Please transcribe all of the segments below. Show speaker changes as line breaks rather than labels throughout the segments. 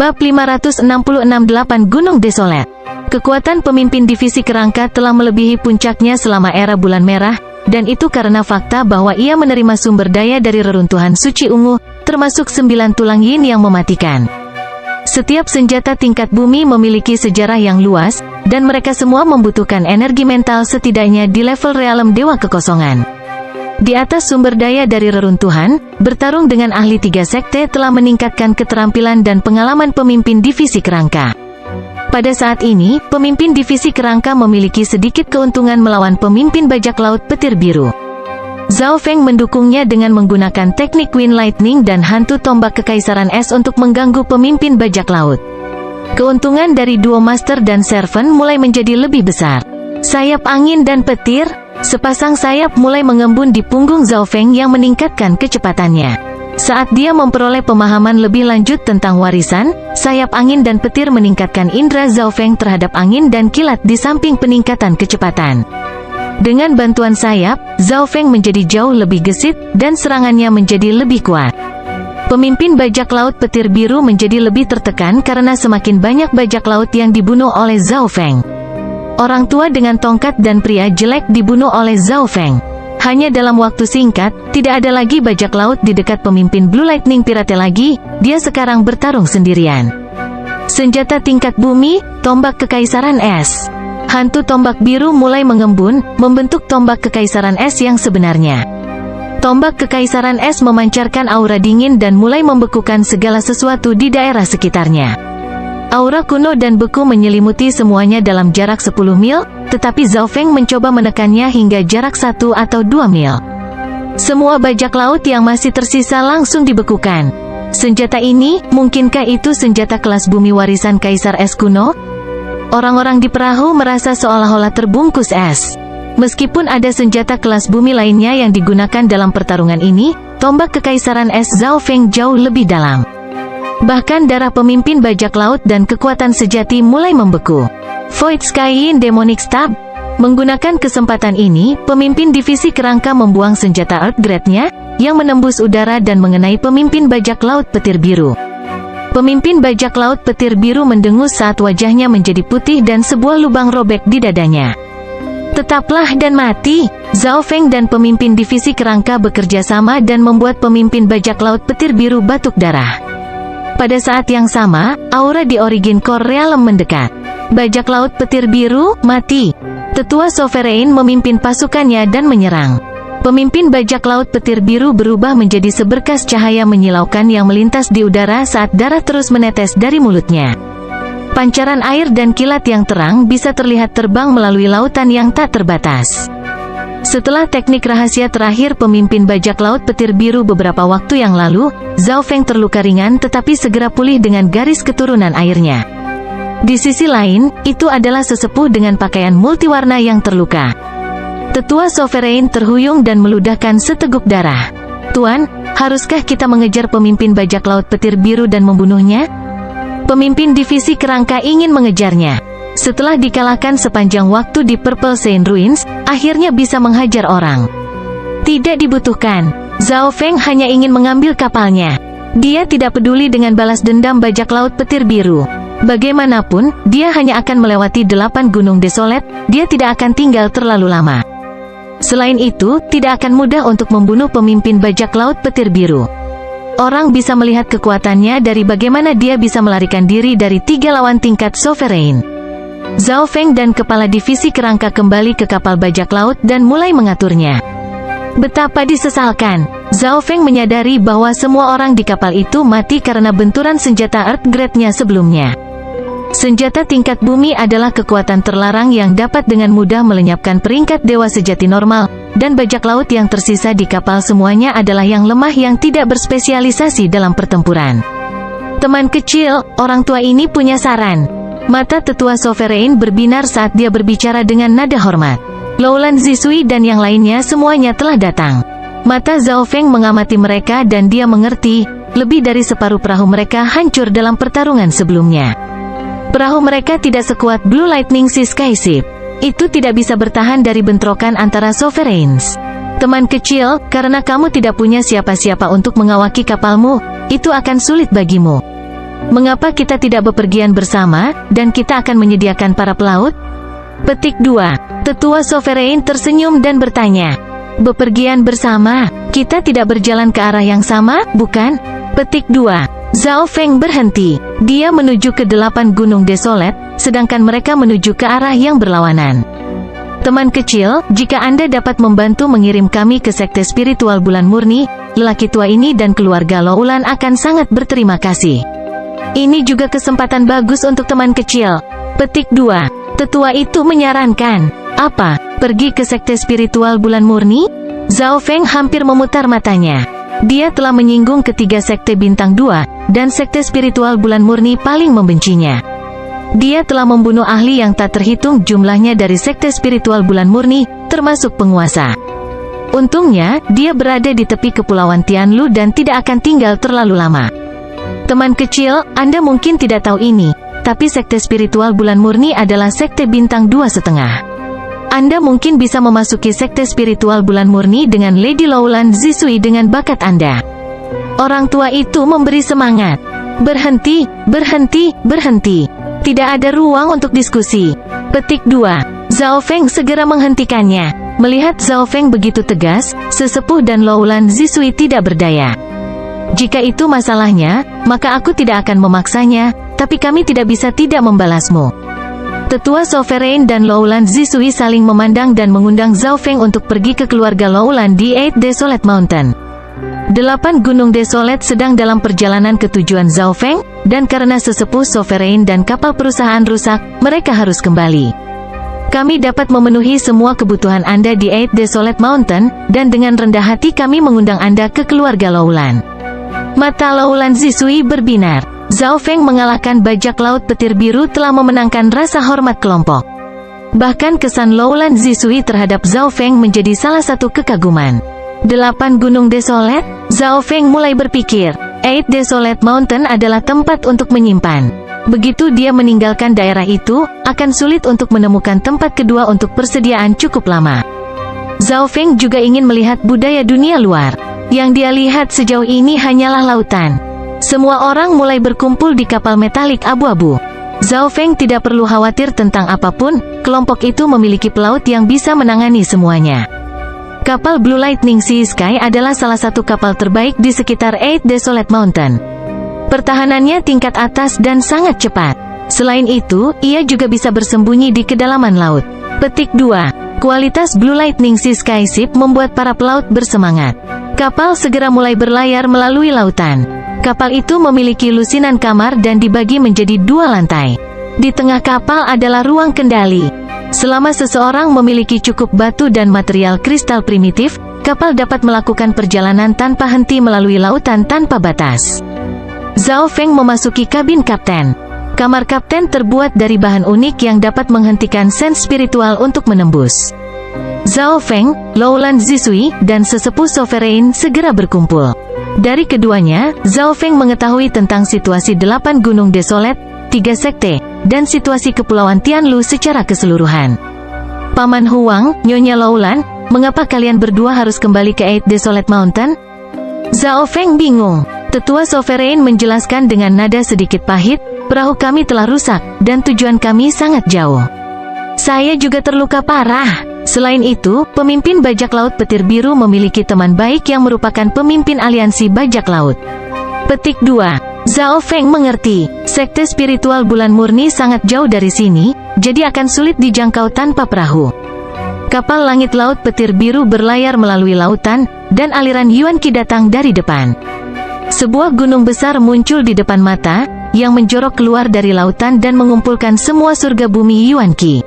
Bab 566-8 Gunung Desolet. Kekuatan pemimpin divisi kerangka telah melebihi puncaknya selama era Bulan Merah, dan itu karena fakta bahwa ia menerima sumber daya dari reruntuhan suci ungu, termasuk 9 tulang yin yang mematikan. Setiap senjata tingkat bumi memiliki sejarah yang luas, dan mereka semua membutuhkan energi mental setidaknya di level realem Dewa Kekosongan. Di atas sumber daya dari reruntuhan, bertarung dengan ahli 3 sekte telah meningkatkan keterampilan dan pengalaman pemimpin divisi kerangka. Pada saat ini, pemimpin divisi kerangka memiliki sedikit keuntungan melawan pemimpin bajak laut petir biru. Zhao Feng mendukungnya dengan menggunakan teknik Wind Lightning dan hantu tombak kekaisaran es untuk mengganggu pemimpin bajak laut. Keuntungan dari duo master dan servant mulai menjadi lebih besar. Sayap angin dan petir, sepasang sayap mulai mengembun di punggung Zhao Feng yang meningkatkan kecepatannya. Saat dia memperoleh pemahaman lebih lanjut tentang warisan, sayap angin dan petir meningkatkan indera Zhao Feng terhadap angin dan kilat di samping peningkatan kecepatan. Dengan bantuan sayap, Zhao Feng menjadi jauh lebih gesit, dan serangannya menjadi lebih kuat. Pemimpin bajak laut petir biru menjadi lebih tertekan karena semakin banyak bajak laut yang dibunuh oleh Zhao Feng. Orang tua dengan tongkat dan pria jelek dibunuh oleh Zhao Feng. Hanya dalam waktu singkat, tidak ada lagi bajak laut di dekat pemimpin Blue Lightning Pirate lagi, dia sekarang bertarung sendirian. Senjata tingkat bumi, tombak kekaisaran es. Hantu tombak biru mulai mengembun, membentuk tombak kekaisaran es yang sebenarnya. Tombak kekaisaran es memancarkan aura dingin dan mulai membekukan segala sesuatu di daerah sekitarnya. Aura kuno dan beku menyelimuti semuanya dalam jarak 10 mil, tetapi Zhao Feng mencoba menekannya hingga jarak 1 atau 2 mil. Semua bajak laut yang masih tersisa langsung dibekukan. Senjata ini, mungkinkah itu senjata kelas bumi warisan Kaisar Es kuno? Orang-orang di perahu merasa seolah-olah terbungkus es. Meskipun ada senjata kelas bumi lainnya yang digunakan dalam pertarungan ini, tombak kekaisaran es Zhao Feng jauh lebih dalam. Bahkan darah pemimpin bajak laut dan kekuatan sejati mulai membeku. Void Sky Yin Demonic Stab. Menggunakan kesempatan ini, pemimpin divisi kerangka membuang senjata Earth Grade-nya, yang menembus udara dan mengenai pemimpin bajak laut petir biru. Pemimpin bajak laut petir biru mendengus saat wajahnya menjadi putih dan sebuah lubang robek di dadanya. Tetaplah dan mati. Zhao Feng dan pemimpin divisi kerangka bekerja sama dan membuat pemimpin bajak laut petir biru batuk darah. Pada saat yang sama, aura di Origin Core Realm mendekat. Bajak laut petir biru, mati. Tetua Sovereign memimpin pasukannya dan menyerang. Pemimpin bajak laut petir biru berubah menjadi seberkas cahaya menyilaukan yang melintas di udara saat darah terus menetes dari mulutnya. Pancaran air dan kilat yang terang bisa terlihat terbang melalui lautan yang tak terbatas. Setelah teknik rahasia terakhir pemimpin bajak laut petir biru beberapa waktu yang lalu, Zhao Feng terluka ringan tetapi segera pulih dengan garis keturunan airnya. Di sisi lain, itu adalah sesepuh dengan pakaian multiwarna yang terluka. Tetua Sovereign terhuyung dan meludahkan seteguk darah. Tuan, haruskah kita mengejar pemimpin bajak laut petir biru dan membunuhnya? Pemimpin divisi kerangka ingin mengejarnya. Setelah dikalahkan sepanjang waktu di Purple Saint Ruins, akhirnya bisa menghajar orang. Tidak dibutuhkan. Zhao Feng hanya ingin mengambil kapalnya. Dia tidak peduli dengan balas dendam bajak laut petir biru. Bagaimanapun, dia hanya akan melewati 8 gunung desolet, dia tidak akan tinggal terlalu lama. Selain itu, tidak akan mudah untuk membunuh pemimpin bajak laut petir biru. Orang bisa melihat kekuatannya dari bagaimana dia bisa melarikan diri dari 3 lawan tingkat Sovereign. Zhao Feng dan kepala divisi kerangka kembali ke kapal bajak laut dan mulai mengaturnya. Betapa disesalkan. Zhao Feng menyadari bahwa semua orang di kapal itu mati karena benturan senjata Earth Grade-nya sebelumnya. Senjata tingkat bumi adalah kekuatan terlarang yang dapat dengan mudah melenyapkan peringkat dewa sejati normal, dan bajak laut yang tersisa di kapal semuanya adalah yang lemah yang tidak berspesialisasi dalam pertempuran. Teman kecil, orang tua ini punya saran. Mata tetua Sovereign berbinar saat dia berbicara dengan nada hormat. Lowland Zisui dan yang lainnya semuanya telah datang. Mata Zhao Feng mengamati mereka dan dia mengerti, lebih dari separuh perahu mereka hancur dalam pertarungan sebelumnya. Perahu mereka tidak sekuat Blue Lightning Sea Sky Ship. Itu tidak bisa bertahan dari bentrokan antara Sovereigns. Teman kecil, karena kamu tidak punya siapa-siapa untuk mengawaki kapalmu, itu akan sulit bagimu. Mengapa kita tidak bepergian bersama, dan kita akan menyediakan para pelaut? Petik 2. Tetua Sovereign tersenyum dan bertanya, bepergian bersama? Kita tidak berjalan ke arah yang sama, bukan? Petik 2. Zhao Feng berhenti. Dia menuju ke 8 gunung desolat, sedangkan mereka menuju ke arah yang berlawanan. Teman kecil, jika Anda dapat membantu mengirim kami ke sekte spiritual bulan murni, lelaki tua ini dan keluarga Loulan akan sangat berterima kasih. Ini juga kesempatan bagus untuk teman kecil. Petik 2. Tetua itu menyarankan, apa? Pergi ke sekte spiritual bulan murni? Zhao Feng hampir memutar matanya. Dia telah menyinggung ketiga sekte bintang 2, dan sekte spiritual bulan murni paling membencinya. Dia telah membunuh ahli yang tak terhitung jumlahnya dari sekte spiritual bulan murni, termasuk penguasa. Untungnya, dia berada di tepi kepulauan Tianlu dan tidak akan tinggal terlalu lama. Teman kecil, Anda mungkin tidak tahu ini, tapi sekte spiritual bulan murni adalah sekte bintang 2,5. Anda mungkin bisa memasuki sekte spiritual bulan murni dengan Lady Loulan Zisui dengan bakat Anda. Orang tua itu memberi semangat. Berhenti, berhenti, berhenti. Tidak ada ruang untuk diskusi. Petik 2. Zhao Feng segera menghentikannya. Melihat Zhao Feng begitu tegas, sesepuh dan Loulan Zisui tidak berdaya. Jika itu masalahnya, maka aku tidak akan memaksanya, tapi kami tidak bisa tidak membalasmu. Tetua Sovereign dan Loulan Zisui saling memandang dan mengundang Zhao Feng untuk pergi ke keluarga Loulan di 8 Desolate Mountain. 8 gunung desolat sedang dalam perjalanan ke tujuan Zhao Feng, dan karena sesepuh Sovereign dan kapal perusahaan rusak, mereka harus kembali. Kami dapat memenuhi semua kebutuhan Anda di 8 Desolate Mountain, dan dengan rendah hati kami mengundang Anda ke keluarga Loulan. Mata Loulan Zisui berbinar. Zhao Feng mengalahkan bajak laut petir biru telah memenangkan rasa hormat kelompok. Bahkan kesan Loulan Zisui terhadap Zhao Feng menjadi salah satu kekaguman. 8 gunung desolat? Zhao Feng mulai berpikir, 8 Desolate Mountain adalah tempat untuk menyimpan. Begitu dia meninggalkan daerah itu, akan sulit untuk menemukan tempat kedua untuk persediaan cukup lama. Zhao Feng juga ingin melihat budaya dunia luar. Yang dia lihat sejauh ini hanyalah lautan. Semua orang mulai berkumpul di kapal metalik abu-abu. Zhao Feng tidak perlu khawatir tentang apapun, kelompok itu memiliki pelaut yang bisa menangani semuanya. Kapal Blue Lightning Sea Sky adalah salah satu kapal terbaik di sekitar 8 Desolate Mountain. Pertahanannya tingkat atas dan sangat cepat. Selain itu, ia juga bisa bersembunyi di kedalaman laut. Petik 2. Kualitas Blue Lightning Sea Sky Ship membuat para pelaut bersemangat. Kapal segera mulai berlayar melalui lautan. Kapal itu memiliki lusinan kamar dan dibagi menjadi 2 lantai. Di tengah kapal adalah ruang kendali. Selama seseorang memiliki cukup batu dan material kristal primitif, kapal dapat melakukan perjalanan tanpa henti melalui lautan tanpa batas. Zhao Feng memasuki kabin kapten. Kamar kapten terbuat dari bahan unik yang dapat menghentikan sense spiritual untuk menembus. Zhao Feng, Loulan Zisui, dan sesepuh Sovereign segera berkumpul. Dari keduanya, Zhao Feng mengetahui tentang situasi 8 gunung desolat, 3 sekte, dan situasi kepulauan Tianlu secara keseluruhan. Paman Huang, Nyonya Loulan, mengapa kalian berdua harus kembali ke 8 Desolate Mountain? Zhao Feng bingung. Tetua Sovereign menjelaskan dengan nada sedikit pahit, perahu kami telah rusak, dan tujuan kami sangat jauh. Saya juga terluka parah. Selain itu, pemimpin bajak laut petir biru memiliki teman baik yang merupakan pemimpin aliansi bajak laut. Petik 2. Zhao Feng mengerti, sekte spiritual bulan murni sangat jauh dari sini, jadi akan sulit dijangkau tanpa perahu. Kapal langit laut petir biru berlayar melalui lautan, dan aliran Yuan Qi datang dari depan. Sebuah gunung besar muncul di depan mata, yang menjorok keluar dari lautan dan mengumpulkan semua surga bumi Yuan Qi.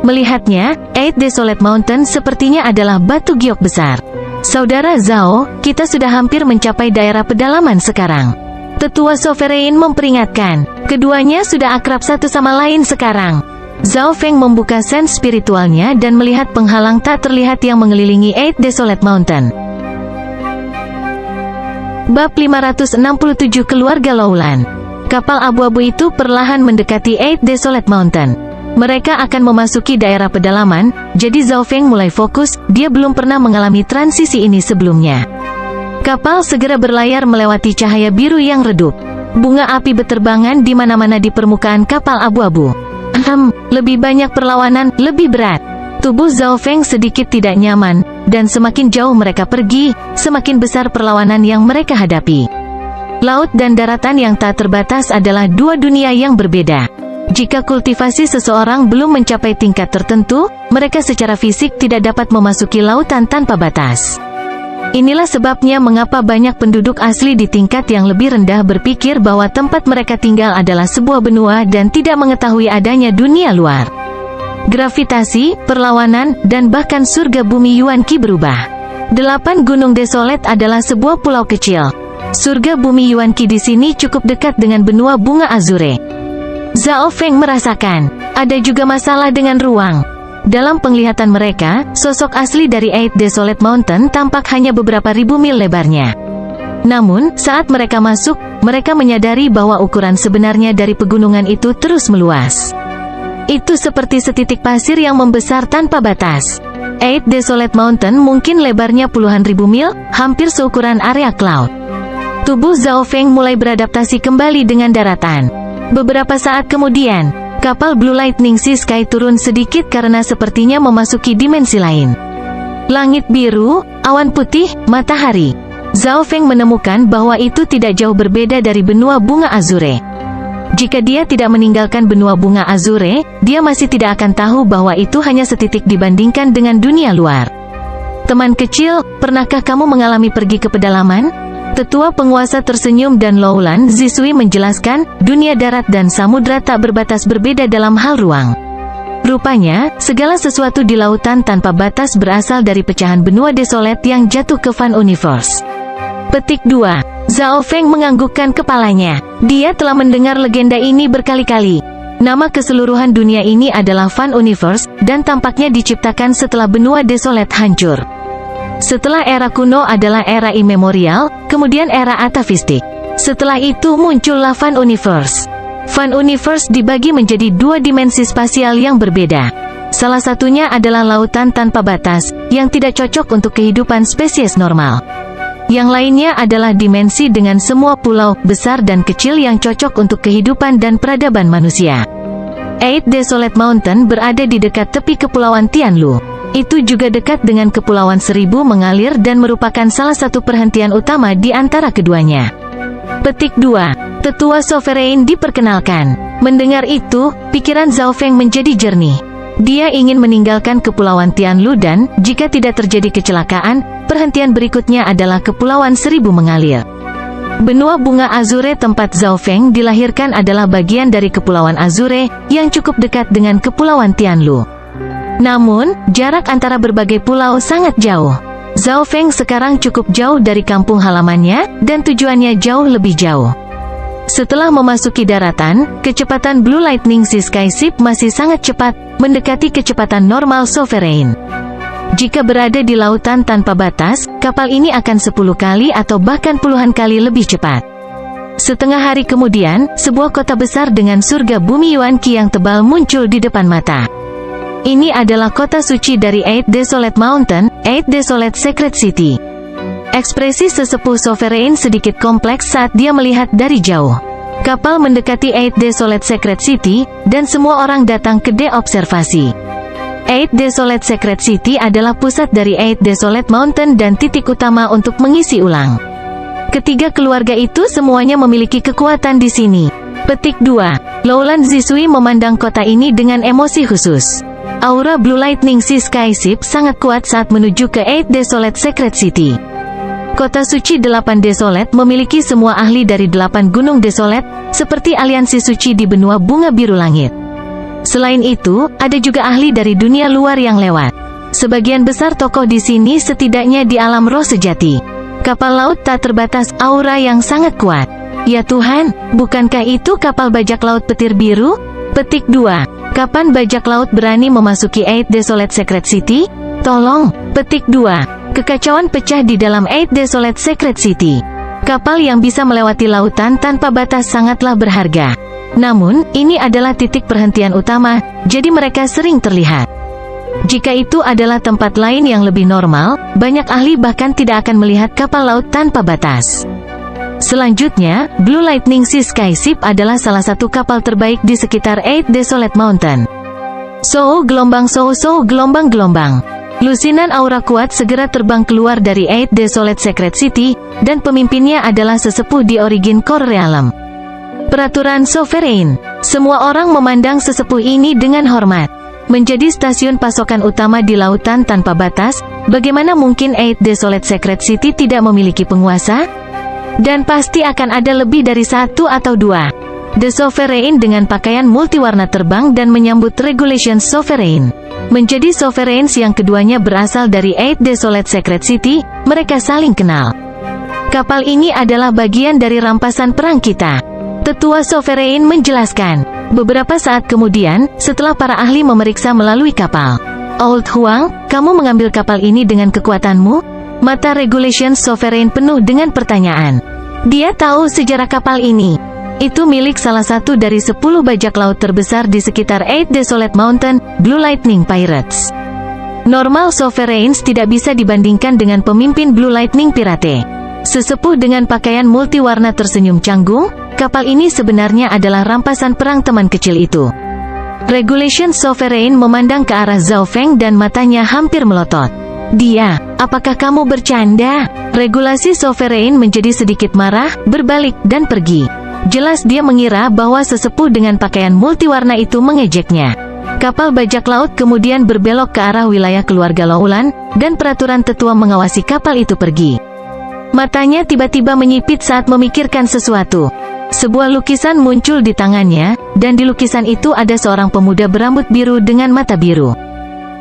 Melihatnya, 8 Desolate Mountain sepertinya adalah batu giok besar. Saudara Zhao, kita sudah hampir mencapai daerah pedalaman sekarang. Tetua Sovereign memperingatkan, keduanya sudah akrab satu sama lain sekarang. Zhao Feng membuka sense spiritualnya dan melihat penghalang tak terlihat yang mengelilingi 8 Desolate Mountain. Bab 567 Keluarga Loulan. Kapal abu-abu itu perlahan mendekati 8 Desolate Mountain. Mereka akan memasuki daerah pedalaman, jadi Zhao Feng mulai fokus, dia belum pernah mengalami transisi ini sebelumnya. Kapal segera berlayar melewati cahaya biru yang redup. Bunga api beterbangan di mana-mana di permukaan kapal abu-abu. Lebih banyak perlawanan, lebih berat. Tubuh Zhao Feng sedikit tidak nyaman, dan semakin jauh mereka pergi, semakin besar perlawanan yang mereka hadapi. Laut dan daratan yang tak terbatas adalah dua dunia yang berbeda. Jika kultivasi seseorang belum mencapai tingkat tertentu, mereka secara fisik tidak dapat memasuki lautan tanpa batas. Inilah sebabnya mengapa banyak penduduk asli di tingkat yang lebih rendah berpikir bahwa tempat mereka tinggal adalah sebuah benua dan tidak mengetahui adanya dunia luar. Gravitasi, perlawanan, dan bahkan surga bumi Yuan Qi berubah. 8 Gunung Desolate adalah sebuah pulau kecil. Surga bumi Yuan Qi di sini cukup dekat dengan benua bunga Azure. Zhao Feng merasakan, ada juga masalah dengan ruang. Dalam penglihatan mereka, sosok asli dari Eight Desolate Mountain tampak hanya beberapa ribu mil lebarnya. Namun, saat mereka masuk, mereka menyadari bahwa ukuran sebenarnya dari pegunungan itu terus meluas. Itu seperti setitik pasir yang membesar tanpa batas. Eight Desolate Mountain mungkin lebarnya puluhan ribu mil, hampir seukuran area cloud. Tubuh Zhao Feng mulai beradaptasi kembali dengan daratan. Beberapa saat kemudian, kapal Blue Lightning Sea Sky turun sedikit karena sepertinya memasuki dimensi lain. Langit biru, awan putih, matahari. Zhao Feng menemukan bahwa itu tidak jauh berbeda dari benua bunga Azure. Jika dia tidak meninggalkan benua bunga Azure, dia masih tidak akan tahu bahwa itu hanya setitik dibandingkan dengan dunia luar. Teman kecil, pernahkah kamu mengalami pergi ke pedalaman? Tetua penguasa tersenyum dan Loulan Zisui menjelaskan, dunia darat dan samudra tak berbatas berbeda dalam hal ruang. Rupanya, segala sesuatu di lautan tanpa batas berasal dari pecahan benua desolate yang jatuh ke Fan Universe. Petik 2. Zhao Feng menganggukkan kepalanya. Dia telah mendengar legenda ini berkali-kali. Nama keseluruhan dunia ini adalah Fan Universe, dan tampaknya diciptakan setelah benua desolate hancur. Setelah era kuno adalah era immemorial, kemudian era atavistik. Setelah itu muncullah Fan Universe. Fan Universe dibagi menjadi dua dimensi spasial yang berbeda. Salah satunya adalah lautan tanpa batas, yang tidak cocok untuk kehidupan spesies normal. Yang lainnya adalah dimensi dengan semua pulau, besar dan kecil yang cocok untuk kehidupan dan peradaban manusia. Eight Desolate Mountain berada di dekat tepi kepulauan Tianlu. Itu juga dekat dengan Kepulauan Seribu Mengalir dan merupakan salah satu perhentian utama di antara keduanya. Petik 2. Tetua Sovereign diperkenalkan. Mendengar itu, pikiran Zhao Feng menjadi jernih. Dia ingin meninggalkan Kepulauan Tianlu dan, jika tidak terjadi kecelakaan, perhentian berikutnya adalah Kepulauan Seribu Mengalir. Benua bunga Azure tempat Zhao Feng dilahirkan adalah bagian dari Kepulauan Azure, yang cukup dekat dengan Kepulauan Tianlu. Namun, jarak antara berbagai pulau sangat jauh. Zhao Feng sekarang cukup jauh dari kampung halamannya, dan tujuannya jauh lebih jauh. Setelah memasuki daratan, kecepatan Blue Lightning Sea Sky Ship masih sangat cepat, mendekati kecepatan normal Sovereign. Jika berada di lautan tanpa batas, kapal ini akan 10 kali atau bahkan puluhan kali lebih cepat. Setengah hari kemudian, sebuah kota besar dengan surga bumi Yuan Qi yang tebal muncul di depan mata. Ini adalah kota suci dari Eight Desolate Mountain, Eight Desolate Secret City. Ekspresi sesepuh Sovereign sedikit kompleks saat dia melihat dari jauh. Kapal mendekati Eight Desolate Secret City, dan semua orang datang ke observasi. Eight Desolate Secret City adalah pusat dari Eight Desolate Mountain dan titik utama untuk mengisi ulang. Ketiga keluarga itu semuanya memiliki kekuatan di sini. Petik 2. Loulan Zisui memandang kota ini dengan emosi khusus. Aura Blue Lightning Sea Sky Ship sangat kuat saat menuju ke Eight Desolate Secret City. Kota suci 8 Desolate memiliki semua ahli dari 8 gunung Desolate, seperti aliansi suci di benua bunga biru langit. Selain itu, ada juga ahli dari dunia luar yang lewat. Sebagian besar tokoh di sini setidaknya di alam roh sejati. Kapal laut tak terbatas, aura yang sangat kuat. Ya Tuhan, bukankah itu kapal bajak laut petir biru? Petik 2. Kapan bajak laut berani memasuki Eight Desolate Secret City? Tolong. Petik 2. Kekacauan pecah di dalam Eight Desolate Secret City. Kapal yang bisa melewati lautan tanpa batas sangatlah berharga. Namun, ini adalah titik perhentian utama, jadi mereka sering terlihat. Jika itu adalah tempat lain yang lebih normal, banyak ahli bahkan tidak akan melihat kapal laut tanpa batas. Selanjutnya, Blue Lightning Sea Skyship adalah salah satu kapal terbaik di sekitar Eight Desolate Mountain. Gelombang gelombang. Lusinan aura kuat segera terbang keluar dari Eight Desolate Secret City, dan pemimpinnya adalah sesepuh di Origin Core Realm. Peraturan Sovereign. Semua orang memandang sesepuh ini dengan hormat. Menjadi stasiun pasokan utama di lautan tanpa batas, bagaimana mungkin Eight Desolate Secret City tidak memiliki penguasa? Dan pasti akan ada lebih dari satu atau dua. The Sovereign dengan pakaian multiwarna terbang dan menyambut Regulation Sovereign. Menjadi Sovereigns yang keduanya berasal dari Eight Desolate Secret City, mereka saling kenal. Kapal ini adalah bagian dari rampasan perang kita. Tetua Sovereign menjelaskan. Beberapa saat kemudian, setelah para ahli memeriksa melalui kapal. Old Huang, kamu mengambil kapal ini dengan kekuatanmu? Mata Regulation Sovereign penuh dengan pertanyaan. Dia tahu sejarah kapal ini. Itu milik salah satu dari 10 bajak laut terbesar di sekitar Eight Desolate Mountain, Blue Lightning Pirates. Normal Sovereigns tidak bisa dibandingkan dengan pemimpin Blue Lightning Pirate. Sesepuh dengan pakaian multiwarna tersenyum canggung, kapal ini sebenarnya adalah rampasan perang teman kecil itu. Regulation Sovereign memandang ke arah Zhao Feng dan matanya hampir melotot. Dia, apakah kamu bercanda? Regulasi Sovereign menjadi sedikit marah, berbalik, dan pergi. Jelas dia mengira bahwa sesepuh dengan pakaian multiwarna itu mengejeknya. Kapal bajak laut kemudian berbelok ke arah wilayah keluarga Loulan, dan peraturan tetua mengawasi kapal itu pergi. Matanya tiba-tiba menyipit saat memikirkan sesuatu. Sebuah lukisan muncul di tangannya, dan di lukisan itu ada seorang pemuda berambut biru dengan mata biru.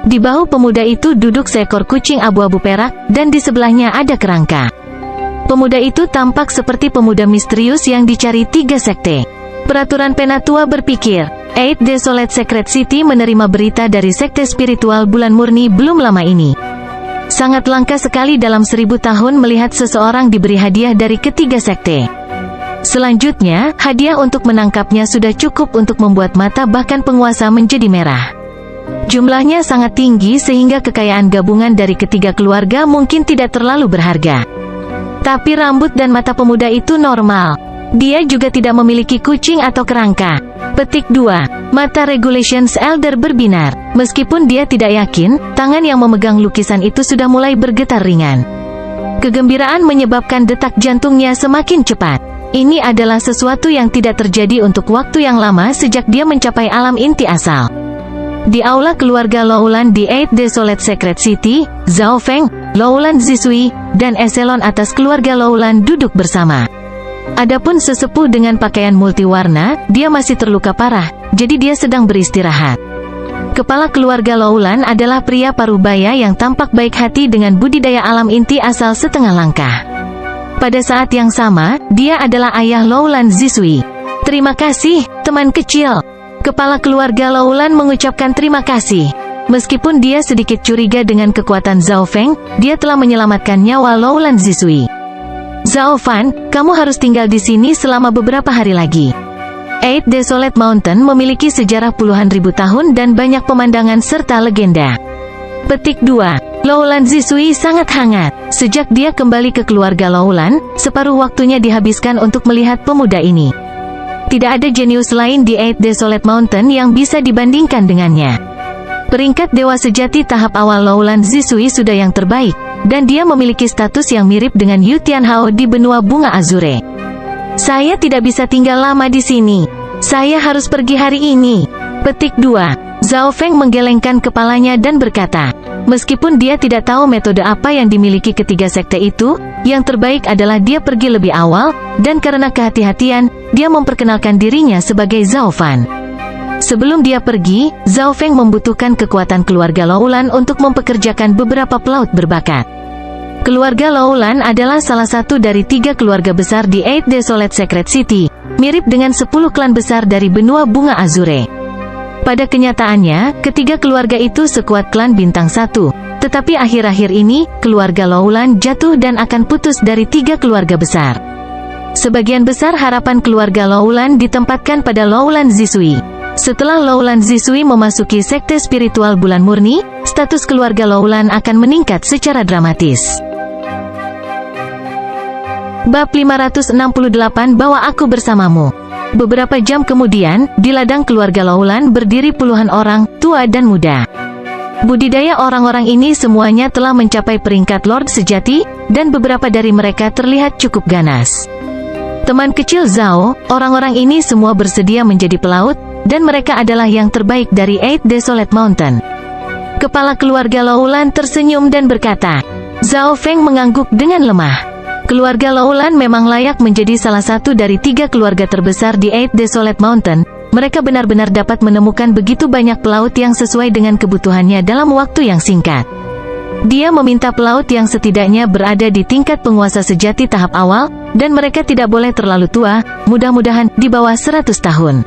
Di bahu pemuda itu duduk seekor kucing abu-abu perak, dan di sebelahnya ada kerangka. Pemuda itu tampak seperti pemuda misterius yang dicari 3 sekte. Peraturan Penatua berpikir, Eight Desolate Secret City menerima berita dari sekte spiritual bulan murni belum lama ini. Sangat langka sekali dalam 1000 tahun melihat seseorang diberi hadiah dari ketiga sekte. Selanjutnya, hadiah untuk menangkapnya sudah cukup untuk membuat mata bahkan penguasa menjadi merah. Jumlahnya sangat tinggi sehingga kekayaan gabungan dari ketiga keluarga mungkin tidak terlalu berharga. Tapi rambut dan mata pemuda itu normal. Dia juga tidak memiliki kucing atau kerangka. Petik 2. Mata Regulations Elder berbinar. Meskipun dia tidak yakin, tangan yang memegang lukisan itu sudah mulai bergetar ringan. Kegembiraan menyebabkan detak jantungnya semakin cepat. Ini adalah sesuatu yang tidak terjadi untuk waktu yang lama sejak dia mencapai alam inti asal. Di aula keluarga Loulan di Eight Desolate Secret City, Zhao Feng, Loulan Zisui, dan eselon atas keluarga Loulan duduk bersama. Adapun sesepuh dengan pakaian multiwarna, dia masih terluka parah, jadi dia sedang beristirahat. Kepala keluarga Loulan adalah pria parubaya yang tampak baik hati dengan budidaya alam inti asal setengah langkah. Pada saat yang sama, dia adalah ayah Loulan Zisui. Terima kasih, teman kecil. Kepala keluarga Loulan mengucapkan terima kasih. Meskipun dia sedikit curiga dengan kekuatan Zhao Feng, dia telah menyelamatkan nyawa Loulan Zisui. Zhao Fan, kamu harus tinggal di sini selama beberapa hari lagi. Eight Desolate Mountain memiliki sejarah puluhan ribu tahun dan banyak pemandangan serta legenda. Petik 2. Loulan Zisui sangat hangat. Sejak dia kembali ke keluarga Loulan, separuh waktunya dihabiskan untuk melihat pemuda ini. Tidak ada jenius lain di Eight Desolate Mountain yang bisa dibandingkan dengannya. Peringkat dewa sejati tahap awal Loulan Zisui sudah yang terbaik, dan dia memiliki status yang mirip dengan Yu Tianhao di benua bunga Azure. Saya tidak bisa tinggal lama di sini. Saya harus pergi hari ini. Petik 2. Zhao Feng menggelengkan kepalanya dan berkata, meskipun dia tidak tahu metode apa yang dimiliki ketiga sekte itu, yang terbaik adalah dia pergi lebih awal, dan karena kehati-hatian, dia memperkenalkan dirinya sebagai Zhao Fan. Sebelum dia pergi, Zhao Feng membutuhkan kekuatan keluarga Loulan untuk mempekerjakan beberapa pelaut berbakat. Keluarga Loulan adalah salah satu dari 3 keluarga besar di Eight Desolate Secret City, mirip dengan 10 klan besar dari benua bunga Azure. Pada kenyataannya, ketiga keluarga itu sekuat klan bintang 1, tetapi akhir-akhir ini, keluarga Loulan jatuh dan akan putus dari 3 keluarga besar. Sebagian besar harapan keluarga Loulan ditempatkan pada Loulan Zisui. Setelah Loulan Zisui memasuki sekte spiritual bulan murni, status keluarga Loulan akan meningkat secara dramatis. Bab 568 Bawa aku bersamamu. Beberapa jam kemudian, di ladang keluarga Laulan berdiri puluhan orang, tua dan muda. Budidaya orang-orang ini semuanya telah mencapai peringkat Lord sejati, dan beberapa dari mereka terlihat cukup ganas. Teman kecil Zhao, orang-orang ini semua bersedia menjadi pelaut, dan mereka adalah yang terbaik dari Eight Desolate Mountain. Kepala keluarga Laulan tersenyum dan berkata, Zhao Feng mengangguk dengan lemah. Keluarga Laulan memang layak menjadi salah satu dari 3 keluarga terbesar di Eight Desolate Mountain. Mereka benar-benar dapat menemukan begitu banyak pelaut yang sesuai dengan kebutuhannya dalam waktu yang singkat. Dia meminta pelaut yang setidaknya berada di tingkat penguasa sejati tahap awal, dan mereka tidak boleh terlalu tua, mudah-mudahan di bawah 100 tahun.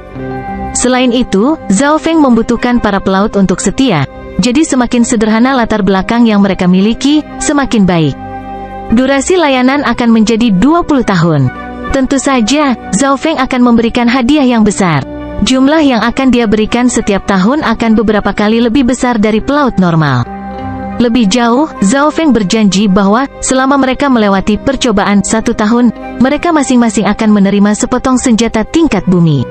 Selain itu, Zhao Feng membutuhkan para pelaut untuk setia, jadi semakin sederhana latar belakang yang mereka miliki, semakin baik. Durasi layanan akan menjadi 20 tahun. Tentu saja, Zhao Feng akan memberikan hadiah yang besar. Jumlah yang akan dia berikan setiap tahun akan beberapa kali lebih besar dari pelaut normal. Lebih jauh, Zhao Feng berjanji bahwa, selama mereka melewati percobaan 1 tahun, mereka masing-masing akan menerima sepotong senjata tingkat bumi.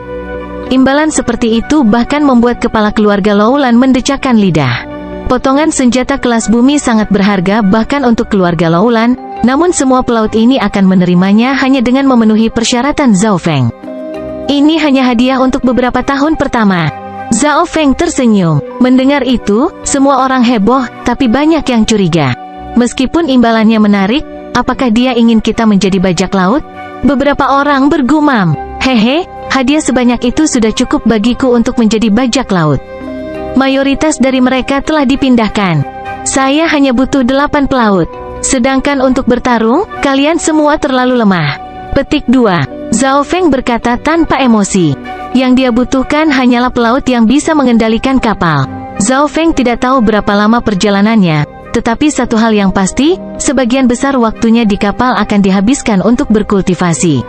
Imbalan seperti itu bahkan membuat kepala keluarga Laulan mendecakkan lidah. Potongan senjata kelas bumi sangat berharga bahkan untuk keluarga Laulan, namun semua pelaut ini akan menerimanya hanya dengan memenuhi persyaratan Zhao Feng. Ini hanya hadiah untuk beberapa tahun pertama. Zhao Feng tersenyum. Mendengar itu, semua orang heboh, tapi banyak yang curiga. Meskipun imbalannya menarik, apakah dia ingin kita menjadi bajak laut? Beberapa orang bergumam, hehe, hadiah sebanyak itu sudah cukup bagiku untuk menjadi bajak laut. Mayoritas dari mereka telah dipindahkan. Saya hanya butuh 8 pelaut. Sedangkan untuk bertarung, kalian semua terlalu lemah. Petik 2. Zhao Feng berkata tanpa emosi. Yang dia butuhkan hanyalah pelaut yang bisa mengendalikan kapal. Zhao Feng tidak tahu berapa lama perjalanannya, tetapi satu hal yang pasti, sebagian besar waktunya di kapal akan dihabiskan untuk berkultivasi.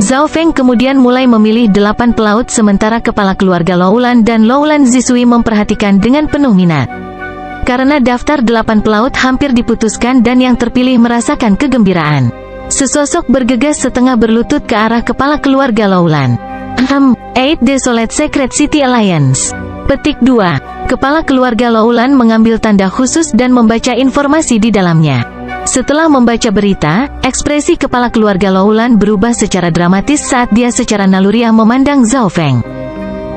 Zhao Feng kemudian mulai memilih 8 pelaut sementara kepala keluarga Laulan dan Laulan Zisui memperhatikan dengan penuh minat. Karena daftar 8 pelaut hampir diputuskan dan yang terpilih merasakan kegembiraan. Sesosok bergegas setengah berlutut ke arah kepala keluarga Laulan. Eight Desolate Secret City Alliance. Petik 2. Kepala keluarga Laulan mengambil tanda khusus dan membaca informasi di dalamnya. Setelah membaca berita, ekspresi kepala keluarga Laulan berubah secara dramatis saat dia secara naluriah memandang Zhao Feng.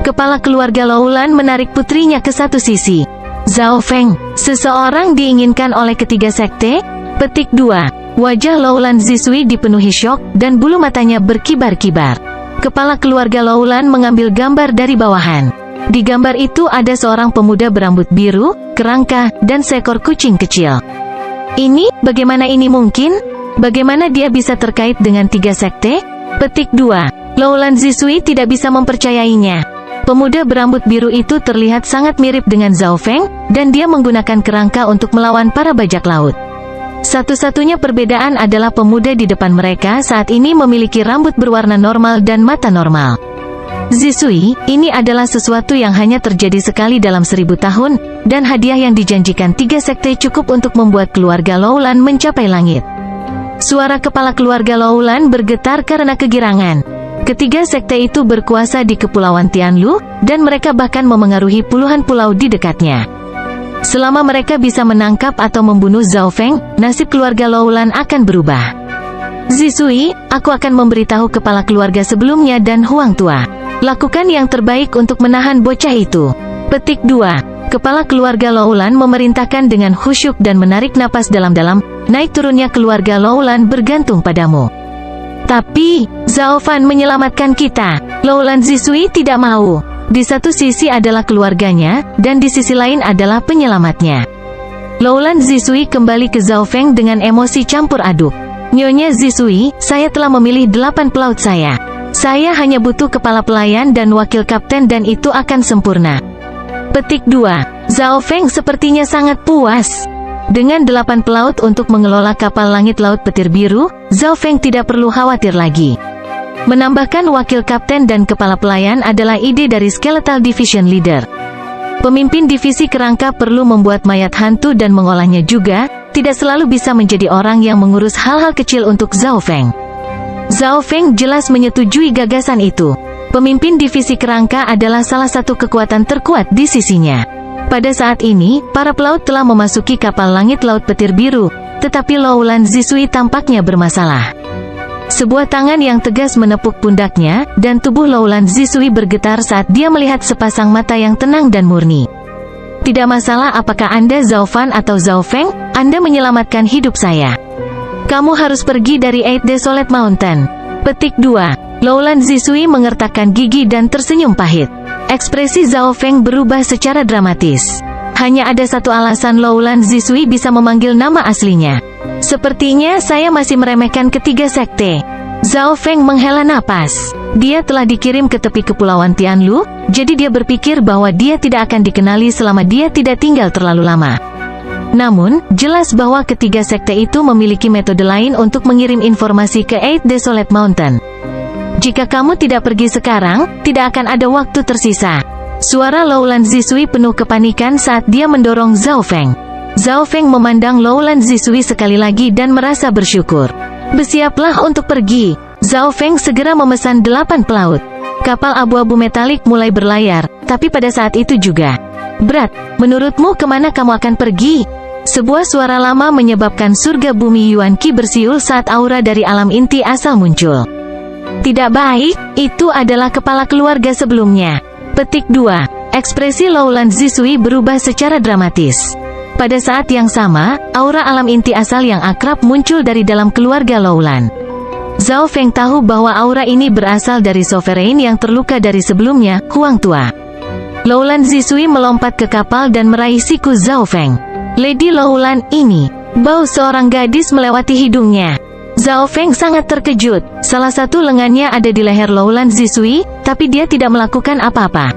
Kepala keluarga Laulan menarik putrinya ke satu sisi. Zhao Feng, seseorang diinginkan oleh ketiga sekte? Petik 2. Wajah Laulan Zisui dipenuhi syok, dan bulu matanya berkibar-kibar. Kepala keluarga Laulan mengambil gambar dari bawahan. Di gambar itu ada seorang pemuda berambut biru, kerangka, dan seekor kucing kecil. Bagaimana ini mungkin? Bagaimana dia bisa terkait dengan 3 sekte? Petik 2. Laulan Zisui tidak bisa mempercayainya. Pemuda berambut biru itu terlihat sangat mirip dengan Zhao Feng, dan dia menggunakan kerangka untuk melawan para bajak laut. Satu-satunya perbedaan adalah pemuda di depan mereka saat ini memiliki rambut berwarna normal dan mata normal. Zisui, ini adalah sesuatu yang hanya terjadi sekali dalam 1000 tahun, dan hadiah yang dijanjikan 3 sekte cukup untuk membuat keluarga Laulan mencapai langit. Suara kepala keluarga Laulan bergetar karena kegirangan. Ketiga sekte itu berkuasa di Kepulauan Tianlu, dan mereka bahkan memengaruhi puluhan pulau di dekatnya. Selama mereka bisa menangkap atau membunuh Zhao Feng, nasib keluarga Laulan akan berubah. Zisui, aku akan memberitahu kepala keluarga sebelumnya dan Huang Tua. Lakukan yang terbaik untuk menahan bocah itu. Petik 2. Kepala keluarga Laulan memerintahkan dengan khusyuk dan menarik napas dalam-dalam, naik turunnya keluarga Laulan bergantung padamu. Tapi, Zhao Fan menyelamatkan kita. Laulan Zisui tidak mau. Di satu sisi adalah keluarganya, dan di sisi lain adalah penyelamatnya. Laulan Zisui kembali ke Zhao Feng dengan emosi campur aduk. Nyonya Zisui, saya telah memilih 8 pelaut saya. Saya hanya butuh kepala pelayan dan wakil kapten dan itu akan sempurna. Petik 2. Zhao Feng sepertinya sangat puas. Dengan 8 pelaut untuk mengelola kapal langit laut petir biru, Zhao Feng tidak perlu khawatir lagi. Menambahkan wakil kapten dan kepala pelayan adalah ide dari Skeletal Division Leader. Pemimpin divisi kerangka perlu membuat mayat hantu dan mengolahnya juga, tidak selalu bisa menjadi orang yang mengurus hal-hal kecil untuk Zhao Feng. Zhao Feng jelas menyetujui gagasan itu. Pemimpin divisi kerangka adalah salah satu kekuatan terkuat di sisinya. Pada saat ini, para pelaut telah memasuki kapal langit laut petir biru, tetapi Loulan Zisui tampaknya bermasalah. Sebuah tangan yang tegas menepuk pundaknya, dan tubuh Loulan Zisui bergetar saat dia melihat sepasang mata yang tenang dan murni. Tidak masalah apakah Anda Zhao Fan atau Zhao Feng, Anda menyelamatkan hidup saya. Kamu harus pergi dari Eight Desolate Mountain. Petik 2. Loulan Zisui mengertakkan gigi dan tersenyum pahit. Ekspresi Zhao Feng berubah secara dramatis. Hanya ada satu alasan Loulan Zisui bisa memanggil nama aslinya. Sepertinya saya masih meremehkan ketiga sekte. Zhao Feng menghela napas. Dia telah dikirim ke tepi kepulauan Tianlu, jadi dia berpikir bahwa dia tidak akan dikenali selama dia tidak tinggal terlalu lama. Namun, jelas bahwa ketiga sekte itu memiliki metode lain untuk mengirim informasi ke Eight Desolate Mountain. Jika kamu tidak pergi sekarang, tidak akan ada waktu tersisa. Suara Loulan Zisui penuh kepanikan saat dia mendorong Zhao Feng. Zhao Feng memandang Loulan Zisui sekali lagi dan merasa bersyukur. Bersiaplah untuk pergi. Zhao Feng segera memesan 8 pelaut. Kapal abu-abu metalik mulai berlayar, tapi pada saat itu juga. Berat, menurutmu kemana kamu akan pergi? Sebuah suara lama menyebabkan surga bumi Yuan Qi bersiul saat aura dari alam inti asal muncul. Tidak baik, itu adalah kepala keluarga sebelumnya. Petik 2. Ekspresi Loulan Zisui berubah secara dramatis. Pada saat yang sama, aura alam inti asal yang akrab muncul dari dalam keluarga Loulan. Zhao Feng tahu bahwa aura ini berasal dari Sovereign yang terluka dari sebelumnya, Huang Tua. Loulan Zisui melompat ke kapal dan meraih siku Zhao Feng. Lady Loulan ini, bau seorang gadis melewati hidungnya. Zhao Feng sangat terkejut. Salah satu lengannya ada di leher Loulan Zisui, tapi dia tidak melakukan apa-apa.